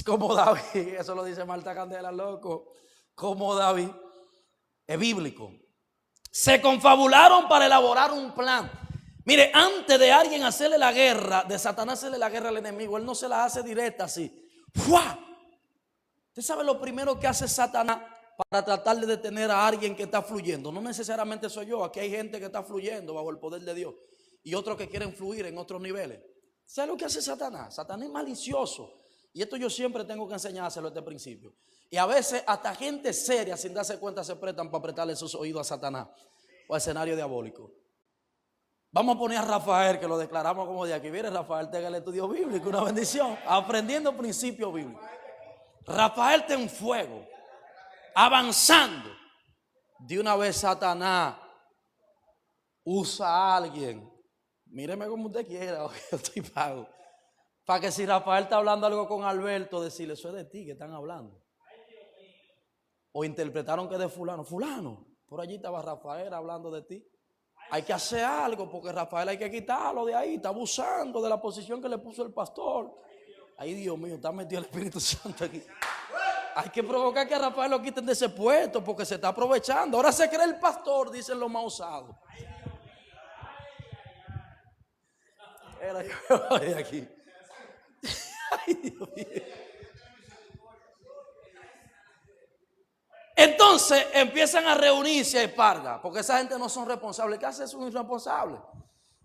Como David, eso lo dice Marta Candela, loco, como David, es bíblico. Se confabularon para elaborar un plan. Mire, antes de alguien hacerle la guerra, de Satanás hacerle la guerra al enemigo, él no se la hace directa así. ¡Fua! ¿Usted sabe lo primero que hace Satanás para tratar de detener a alguien que está fluyendo? No necesariamente soy yo, aquí hay gente que está fluyendo bajo el poder de Dios y otros que quieren fluir en otros niveles. ¿Sabe lo que hace Satanás? Satanás es malicioso. Y esto yo siempre tengo que enseñárselo desde el principio. Y a veces hasta gente seria sin darse cuenta se prestan para apretarle sus oídos a Satanás o al escenario diabólico. Vamos a poner a Rafael, que lo declaramos como de aquí. Viene Rafael, tenga el estudio bíblico, una bendición. Aprendiendo principios bíblicos. Rafael está en fuego, avanzando. De una vez Satanás usa a alguien. Míreme como usted quiera, yo estoy pago. Para que si Rafael está hablando algo con Alberto, decirle, eso es de ti que están hablando. O interpretaron que es de fulano. Fulano, por allí estaba Rafael hablando de ti. Hay que hacer algo porque Rafael hay que quitarlo de ahí. Está abusando de la posición que le puso el pastor. Ay, Dios mío, está metido el Espíritu Santo aquí. Hay que provocar que a Rafael lo quiten de ese puesto porque se está aprovechando. Ahora se cree el pastor, dicen los más usados. Era yo de aquí. Ay, Dios mío. Entonces empiezan a reunirse a Esparta, porque esa gente no son responsables. ¿Qué hace? Es un irresponsable.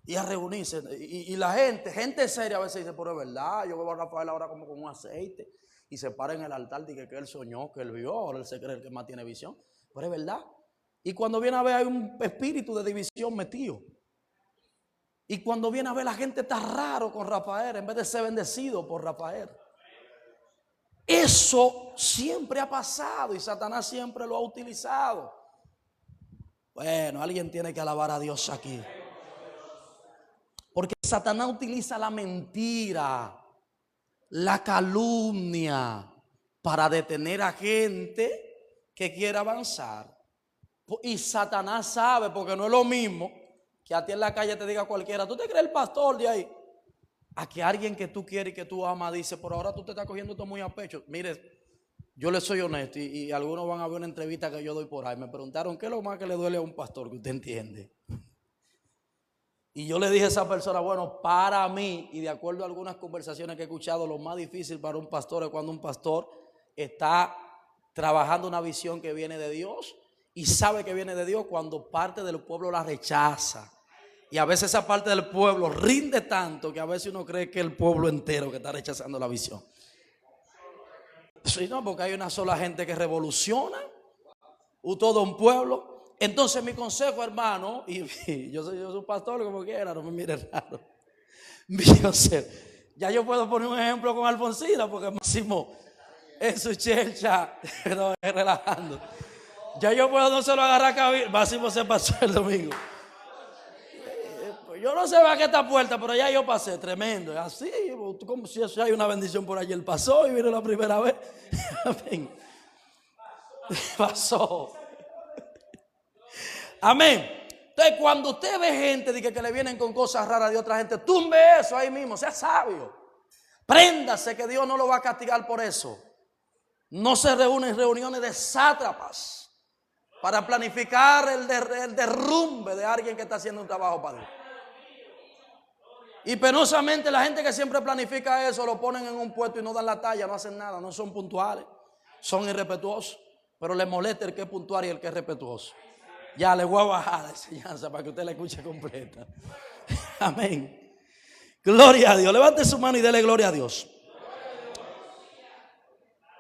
Y a reunirse. Y la gente seria a veces dice, pero es verdad, yo veo a Rafael ahora como con un aceite. Y se para en el altar y que él soñó, que él vio, ahora él se cree el que más tiene visión. Pero es verdad. Y cuando viene a ver hay un espíritu de división metido. Y cuando viene a ver la gente está raro con Rafael en vez de ser bendecido por Rafael. Eso siempre ha pasado y Satanás siempre lo ha utilizado. Bueno, alguien tiene que alabar a Dios aquí. Porque Satanás utiliza la mentira, la calumnia para detener a gente que quiere avanzar. Y Satanás sabe, porque no es lo mismo que a ti en la calle te diga cualquiera, ¿tú te crees el pastor de ahí? A que alguien que tú quieres y que tú amas dice, por ahora tú te estás cogiendo esto muy a pecho. Mire, yo le soy honesto y algunos van a ver una entrevista que yo doy por ahí. Me preguntaron, ¿qué es lo más que le duele a un pastor? Que usted entiende. Y yo le dije a esa persona, bueno, para mí, y de acuerdo a algunas conversaciones que he escuchado, lo más difícil para un pastor es cuando un pastor está trabajando una visión que viene de Dios y sabe que viene de Dios cuando parte del pueblo la rechaza. Y a veces esa parte del pueblo rinde tanto que a veces uno cree que es el pueblo entero que está rechazando la visión. Sí, no, porque hay una sola gente que revoluciona todo un pueblo. Entonces mi consejo, hermano, y yo soy pastor como quiera, no me mire raro. Mi consejo, ya yo puedo poner un ejemplo con Alfonsina porque Máximo en su chelcha, no, es relajando. Ya yo puedo no se lo agarrar a cabir. Máximo se pasó el domingo. Yo no sé va a qué esta puerta, pero ya yo pasé, tremendo. Así, como si eso hay una bendición por allí. Él pasó y vino la primera vez. Amén. Pasó. Amén. Entonces, cuando usted ve gente que le vienen con cosas raras de otra gente, tumbe eso ahí mismo, sea sabio. Préndase que Dios no lo va a castigar por eso. No se reúnen reuniones de sátrapas para planificar el derrumbe de alguien que está haciendo un trabajo para Dios. Y penosamente la gente que siempre planifica eso lo ponen en un puesto y no dan la talla, no hacen nada, no son puntuales, son irrespetuosos. Pero les molesta el que es puntual y el que es respetuoso. Ya le voy a bajar la enseñanza para que usted la escuche completa. Amén. Gloria a Dios. Levante su mano y dele gloria a Dios.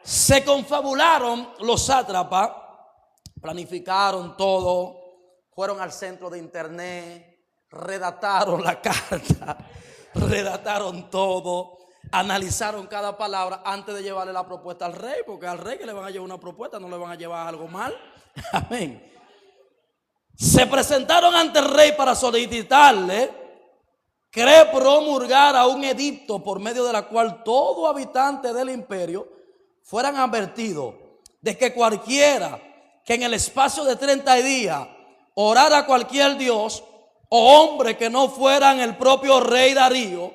Se confabularon los sátrapas, planificaron todo, fueron al centro de internet, redactaron la carta, redactaron todo, analizaron cada palabra antes de llevarle la propuesta al rey, porque al rey que le van a llevar una propuesta no le van a llevar algo mal. Amén. Se presentaron ante el rey para solicitarle que promulgara un edicto por medio de la cual todo habitante del imperio fueran advertidos de que cualquiera que en el espacio de 30 días orara a cualquier dios o hombre que no fueran el propio rey Darío,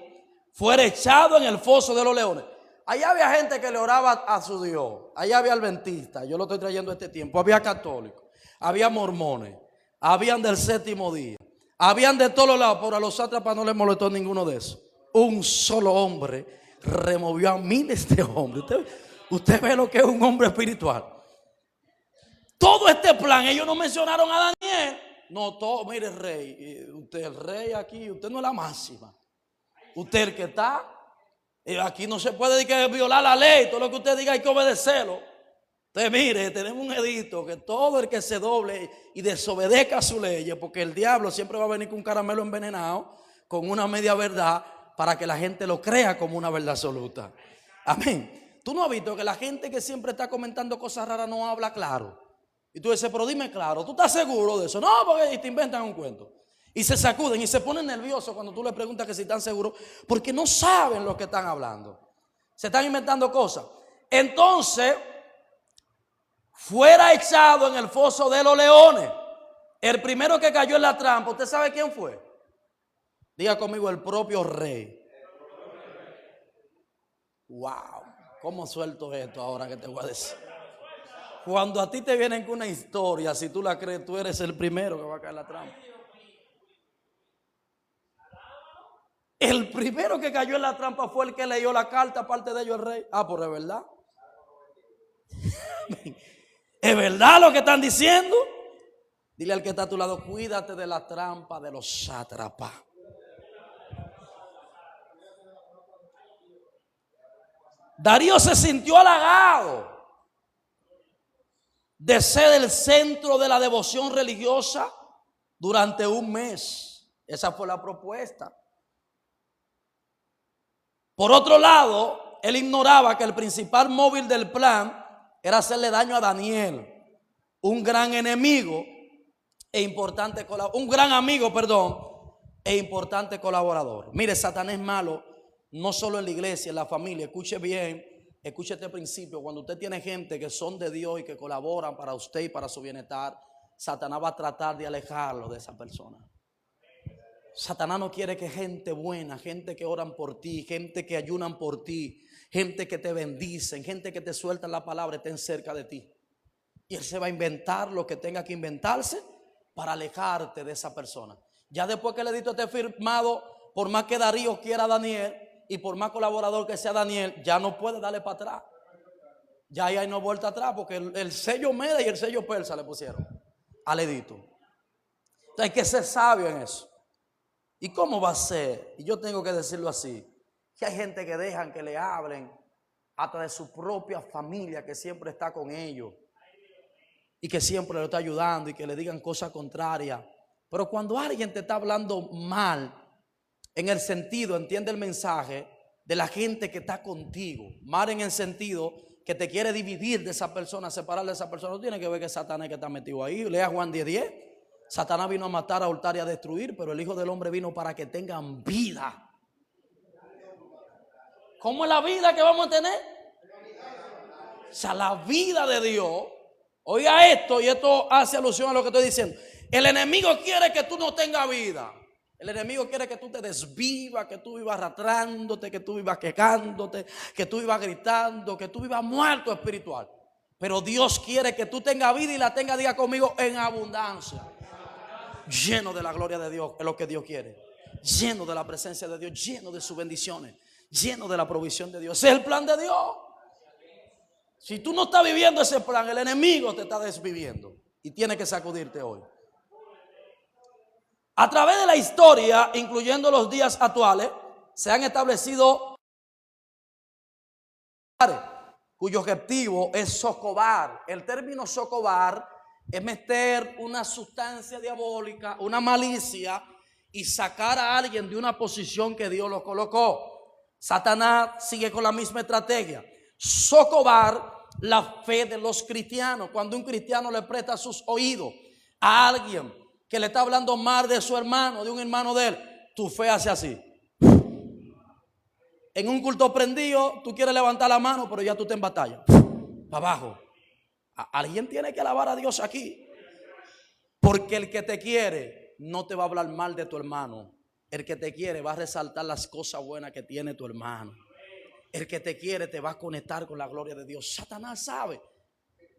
fuera echado en el foso de los leones. Allá había gente que le oraba a su Dios. Allá había adventistas, yo lo estoy trayendo este tiempo. Había católicos, había mormones, habían del séptimo día, habían de todos lados, pero a los sátrapas no les molestó ninguno de esos. Un solo hombre removió a miles de hombres. Usted ve lo que es un hombre espiritual. Todo este plan, ellos no mencionaron a Daniel. No, todo, mire rey, usted el rey aquí, usted no es la máxima. Usted el que está, aquí no se puede violar la ley, todo lo que usted diga hay que obedecerlo. Entonces mire, tenemos un edicto que todo el que se doble y desobedezca a su ley, porque el diablo siempre va a venir con un caramelo envenenado, con una media verdad, para que la gente lo crea como una verdad absoluta. Amén. Tú no has visto que la gente que siempre está comentando cosas raras no habla claro. Y tú dices, pero dime claro, ¿tú estás seguro de eso? No, porque te inventan un cuento. Y se sacuden y se ponen nerviosos cuando tú les preguntas que si están seguros, porque no saben lo que están hablando. Se están inventando cosas. Entonces, fuera echado en el foso de los leones. El primero que cayó en la trampa, ¿usted sabe quién fue? Diga conmigo, el propio rey. Wow, ¿cómo suelto esto ahora que te voy a decir? Cuando a ti te vienen con una historia, si tú la crees, tú eres el primero que va a caer en la trampa. El primero que cayó en la trampa fue el que leyó la carta, aparte de ellos el rey. Ah, pues es verdad. ¿Es verdad lo que están diciendo? Dile al que está a tu lado, cuídate de la trampa de los sátrapas. Darío se sintió halagado de ser el centro de la devoción religiosa durante un mes. Esa fue la propuesta. Por otro lado, él ignoraba que el principal móvil del plan era hacerle daño a Daniel, un gran enemigo e importante un gran amigo, e importante colaborador. Mire, Satanás es malo, no solo en la iglesia, en la familia. Escuche bien, escuche este principio. Cuando usted tiene gente que son de Dios y que colaboran para usted y para su bienestar, Satanás va a tratar de alejarlo de esa persona. Satanás no quiere que gente buena, gente que oran por ti, gente que ayunan por ti, gente que te bendicen, gente que te sueltan la palabra, estén cerca de ti. Y él se va a inventar lo que tenga que inventarse para alejarte de esa persona. Ya después que el edicto esté firmado, por más que Darío quiera a Daniel y por más colaborador que sea Daniel, ya no puede darle para atrás. Ya ahí no vuelta atrás, porque el sello Meda y el sello Persa le pusieron al edicto. Entonces hay que ser sabio en eso. ¿Y cómo va a ser? Y yo tengo que decirlo así, que hay gente que dejan que le hablen hasta de su propia familia, que siempre está con ellos y que siempre lo está ayudando y que le digan cosas contrarias. Pero cuando alguien te está hablando mal, en el sentido, entiende el mensaje, de la gente que está contigo, mal en el sentido que te quiere dividir de esa persona, separar de esa persona, no tiene que ver que Satanás que está metido ahí. Lea Juan 10:10. Satanás vino a matar, a hurtar y a destruir, pero el Hijo del Hombre vino para que tengan vida. ¿Cómo es la vida que vamos a tener? O sea, la vida de Dios. Oiga esto, y esto hace alusión a lo que estoy diciendo. El enemigo quiere que tú no tengas vida. El enemigo quiere que tú te desvivas, que tú vivas arrastrándote, que tú vivas quejándote, que tú vivas gritando, que tú vivas muerto espiritual. Pero Dios quiere que tú tengas vida y la tengas, diga conmigo, en abundancia. Lleno de la gloria de Dios, es lo que Dios quiere. Lleno de la presencia de Dios, lleno de sus bendiciones, lleno de la provisión de Dios. Ese es el plan de Dios. Si tú no estás viviendo ese plan, el enemigo te está desviviendo y tiene que sacudirte hoy. A través de la historia, incluyendo los días actuales, se han establecido cuyo objetivo es socovar. El término socovar es meter una sustancia diabólica, una malicia, y sacar a alguien de una posición que Dios lo colocó. Satanás sigue con la misma estrategia: socovar la fe de los cristianos. Cuando un cristiano le presta sus oídos a alguien que le está hablando mal de su hermano, de un hermano de él, tu fe hace así. En un culto prendido, tú quieres levantar la mano, pero ya tú te en batalla. Para abajo. Alguien tiene que alabar a Dios aquí. Porque el que te quiere no te va a hablar mal de tu hermano. El que te quiere va a resaltar las cosas buenas que tiene tu hermano. El que te quiere te va a conectar con la gloria de Dios. Satanás sabe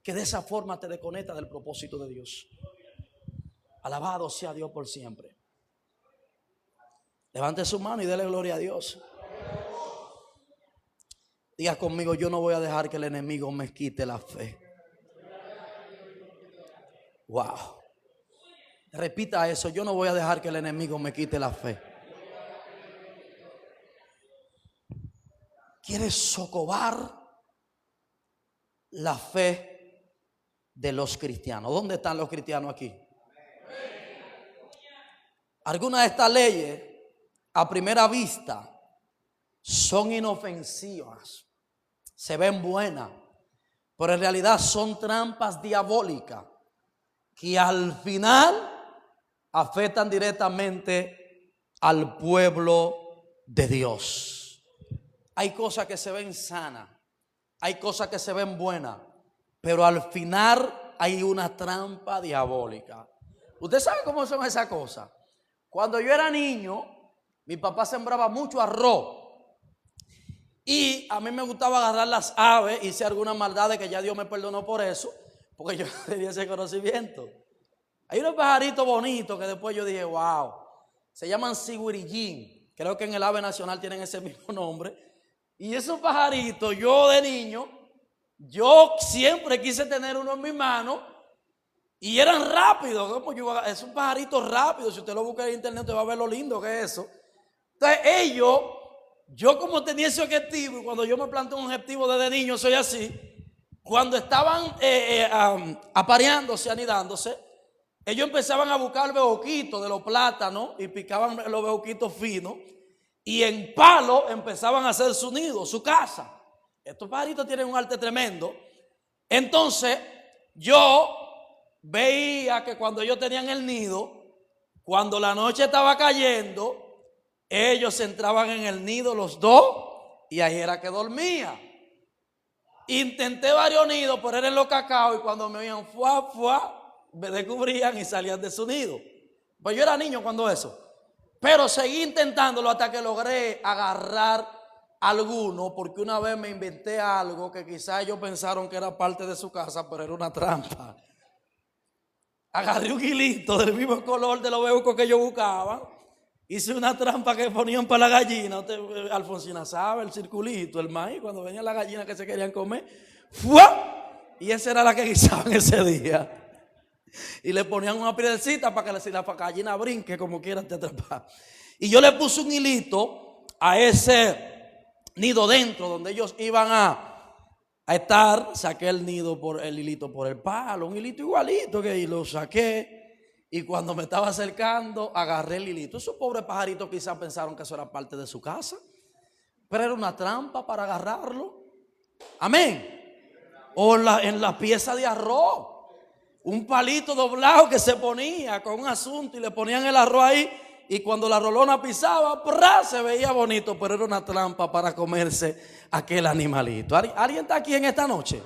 que de esa forma te desconecta del propósito de Dios. Alabado sea Dios por siempre. Levante su mano y dele gloria a Dios. Diga conmigo: yo no voy a dejar que el enemigo me quite la fe. Wow. Repita eso: yo no voy a dejar que el enemigo me quite la fe. ¿Quieres socovar la fe de los cristianos? ¿Dónde están los cristianos aquí? Algunas de estas leyes, a primera vista, son inofensivas, se ven buenas, pero en realidad son trampas diabólicas que al final afectan directamente al pueblo de Dios. Hay cosas que se ven sanas, hay cosas que se ven buenas, pero al final hay una trampa diabólica. ¿Usted sabe cómo son esas cosas? Cuando yo era niño, mi papá sembraba mucho arroz. Y a mí me gustaba agarrar las aves. Hice algunas maldades que ya Dios me perdonó por eso, porque yo tenía ese conocimiento. Hay unos pajaritos bonitos que después yo dije, wow, se llaman cigüirillín. Creo que en el ave nacional tienen ese mismo nombre. Y esos pajaritos, yo de niño, yo siempre quise tener uno en mi mano. Y eran rápidos. Es un pajarito rápido. Si usted lo busca en internet, usted va a ver lo lindo que es eso. Entonces yo como tenía ese objetivo, y cuando yo me planteo un objetivo desde niño, soy así. Cuando estaban apareándose, anidándose, ellos empezaban a buscar bejuquitos de los plátanos y picaban los bejuquitos finos. Y en palo empezaban a hacer su nido, su casa. Estos pajaritos tienen un arte tremendo. Entonces, yo veía que cuando ellos tenían el nido, cuando la noche estaba cayendo, ellos entraban en el nido los dos y ahí era que dormía. Intenté varios nidos, pero eran los cacao, y cuando me oían me descubrían y salían de su nido. Pues yo era niño cuando eso. Pero seguí intentándolo hasta que logré agarrar alguno, porque una vez me inventé algo que quizás ellos pensaron que era parte de su casa, pero era una trampa. Agarré un hilito del mismo color de los bejucos que yo buscaba. Hice una trampa que ponían para la gallina. Alfonsina sabe, el circulito, el maíz, cuando venían las gallinas que se querían comer. ¡Fua! Y esa era la que guisaban ese día. Y le ponían una piedrecita para que la gallina brinque como quiera te atrapar. Y yo le puse un hilito a ese nido dentro donde ellos iban a estar. Saqué el nido por el hilito por el palo, un hilito igualito, que lo saqué. Y cuando me estaba acercando, agarré el hilito. Esos pobres pajaritos quizás pensaron que eso era parte de su casa, pero era una trampa para agarrarlo. Amén. O en la pieza de arroz, un palito doblado que se ponía con un asunto y le ponían el arroz ahí. Y cuando la rolona pisaba, se veía bonito, pero era una trampa para comerse aquel animalito. ¿Alguien está aquí en esta noche?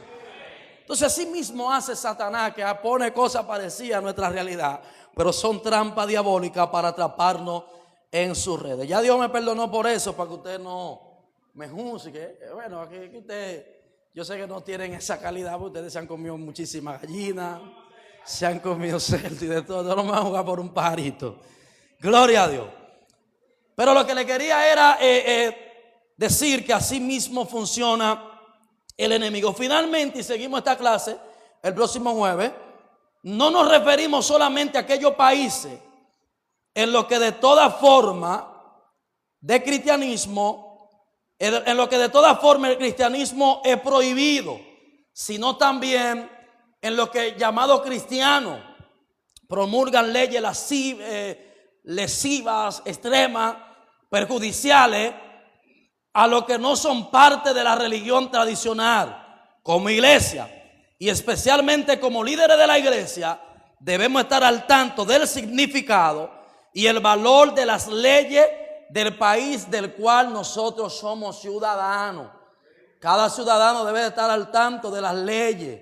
Entonces así mismo hace Satanás, que pone cosas parecidas a nuestra realidad. pero son trampas diabólicas para atraparnos en sus redes. Ya Dios me perdonó por eso, para que usted no me juzgue. Bueno, aquí usted, yo sé que no tienen esa calidad, porque ustedes se han comido muchísimas gallinas, se han comido cerdo y de todo. No me van a jugar por un pajarito. Gloria a Dios. Pero lo que le quería era decir que así mismo funciona el enemigo. Finalmente, y seguimos esta clase el próximo jueves, no nos referimos solamente a aquellos países en los que de toda forma de cristianismo, en lo que de toda forma el cristianismo es prohibido, sino también en lo que llamados cristianos promulgan leyes lesivas, extremas, perjudiciales a los que no son parte de la religión tradicional. Como iglesia y especialmente como líderes de la iglesia, debemos estar al tanto del significado y el valor de las leyes del país del cual nosotros somos ciudadanos. Cada ciudadano debe estar al tanto de las leyes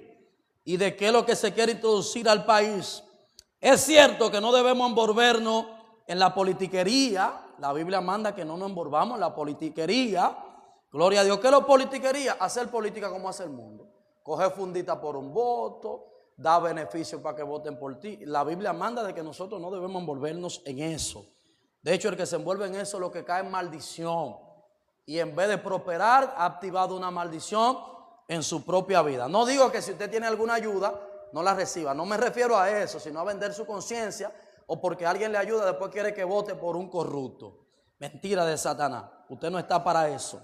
y de qué es lo que se quiere introducir al país. Es cierto que no debemos envolvernos en la politiquería. La Biblia manda que no nos envolvamos en la politiquería. Gloria a Dios. ¿Qué es la politiquería? Hacer política como hace el mundo. Coger fundita por un voto, dar beneficios para que voten por ti. La Biblia manda de que nosotros no debemos envolvernos en eso. De hecho, el que se envuelve en eso lo que cae en maldición. Y en vez de prosperar, ha activado una maldición en su propia vida. No digo que si usted tiene alguna ayuda, no la reciba. No me refiero a eso, sino a vender su conciencia, o porque alguien le ayuda, después quiere que vote por un corrupto. Mentira de Satanás. Usted no está para eso.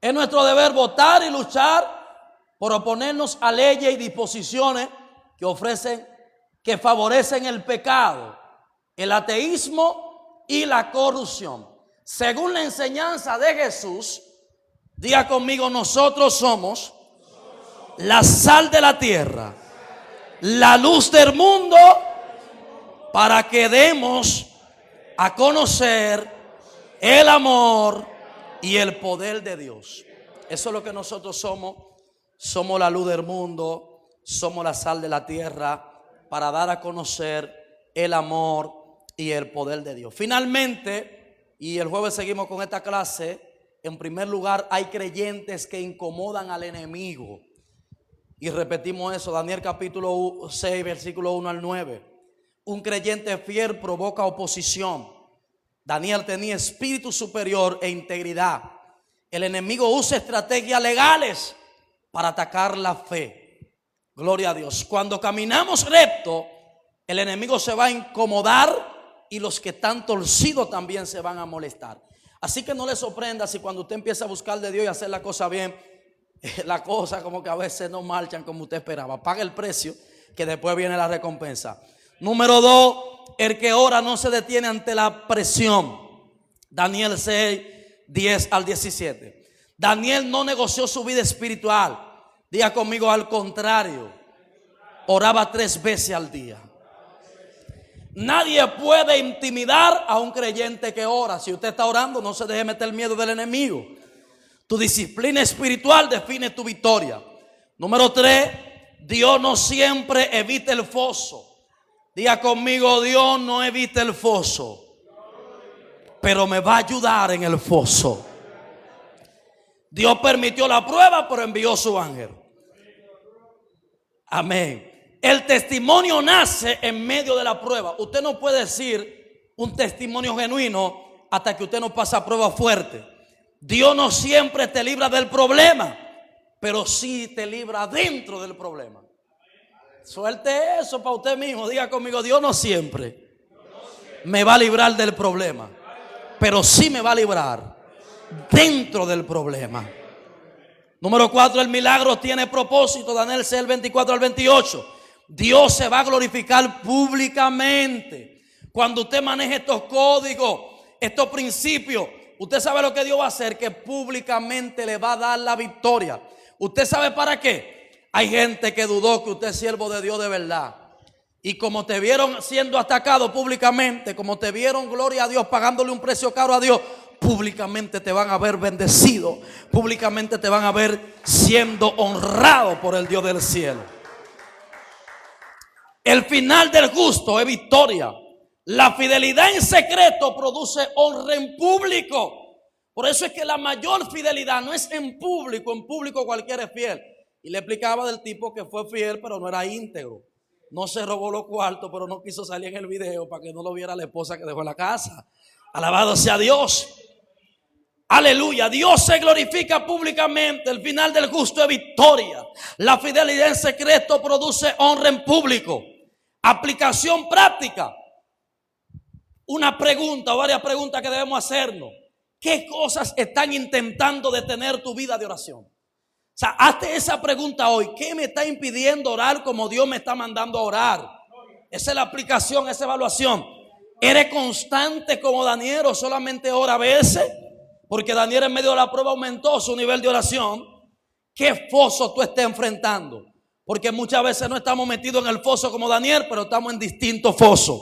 Es nuestro deber votar y luchar por oponernos a leyes y disposiciones que favorecen el pecado, el ateísmo y la corrupción. Según la enseñanza de Jesús, diga conmigo, nosotros somos la sal de la tierra, la luz del mundo, para que demos a conocer el amor y el poder de Dios. Eso es lo que nosotros somos. Somos la luz del mundo, somos la sal de la tierra, para dar a conocer el amor y el poder de Dios. Finalmente, y el jueves seguimos con esta clase, en primer lugar hay creyentes que incomodan al enemigo. Y repetimos eso, Daniel capítulo 6, versículo 1 al 9. Un creyente fiel provoca oposición. Daniel tenía espíritu superior e integridad. El enemigo usa estrategias legales para atacar la fe. Gloria a Dios. Cuando caminamos recto, el enemigo se va a incomodar y los que están torcidos también se van a molestar. Así que no le sorprenda si cuando usted empieza a buscar de Dios y hacer la cosa bien, la cosa como que a veces no marchan como usted esperaba. Paga el precio, que después viene la recompensa. Número 2, el que ora no se detiene ante la presión. Daniel 6, 10 al 17. Daniel no negoció su vida espiritual. Diga conmigo, al contrario, oraba 3 veces al día. Nadie puede intimidar a un creyente que ora. Si usted está orando, no se deje meter el miedo del enemigo. Tu disciplina espiritual define tu victoria. Número 3, Dios no siempre evita el foso. Diga conmigo, Dios no evita el foso, pero me va a ayudar en el foso. Dios permitió la prueba, pero envió su ángel. Amén. El testimonio nace en medio de la prueba. Usted no puede decir un testimonio genuino hasta que usted no pasa prueba fuerte. Dios no siempre te libra del problema, pero sí te libra dentro del problema. Suelte eso para usted mismo. Diga conmigo, Dios no siempre me va a librar del problema, pero sí me va a librar dentro del problema. Número 4, el milagro tiene propósito. Daniel 6, 24 al 28. Dios se va a glorificar públicamente. Cuando usted maneje estos códigos, estos principios, usted sabe lo que Dios va a hacer, que públicamente le va a dar la victoria. ¿Usted sabe para qué? Hay gente que dudó que usted es siervo de Dios de verdad. Y como te vieron siendo atacado públicamente, como te vieron, gloria a Dios, pagándole un precio caro a Dios, públicamente te van a ver bendecido. Públicamente te van a ver siendo honrado por el Dios del cielo. El final del justo es victoria. La fidelidad en secreto produce honra en público. Por eso es que la mayor fidelidad no es en público cualquiera es fiel. Y le explicaba del tipo que fue fiel pero no era íntegro. No se robó los cuartos, pero no quiso salir en el video para que no lo viera la esposa que dejó en la casa. Alabado sea Dios. Aleluya. Dios se glorifica públicamente. El final del justo es victoria. La fidelidad en secreto produce honra en público. Aplicación práctica. Una pregunta o varias preguntas que debemos hacernos. ¿Qué cosas están intentando detener tu vida de oración? O sea, hazte esa pregunta hoy. ¿Qué me está impidiendo orar como Dios me está mandando a orar? Esa es la aplicación, esa evaluación. ¿Eres constante como Daniel o solamente ora a veces? Porque Daniel en medio de la prueba aumentó su nivel de oración. ¿Qué foso tú estás enfrentando? Porque muchas veces no estamos metidos en el foso como Daniel, pero estamos en distintos fosos.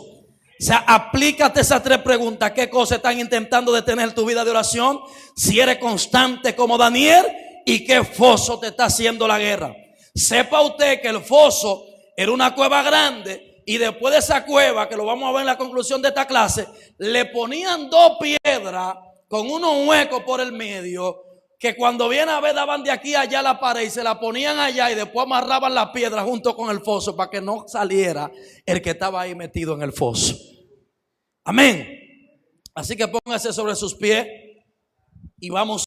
O sea, aplícate esas tres preguntas. ¿Qué cosas están intentando detener tu vida de oración? Si eres constante como Daniel, ¿y qué foso te está haciendo la guerra? Sepa usted que el foso era una cueva grande y después de esa cueva, que lo vamos a ver en la conclusión de esta clase, le ponían dos piedras con unos huecos por el medio, que cuando viene a ver daban de aquí a allá la pared y se la ponían allá y después amarraban la piedra junto con el foso para que no saliera el que estaba ahí metido en el foso. Amén. Así que póngase sobre sus pies y vamos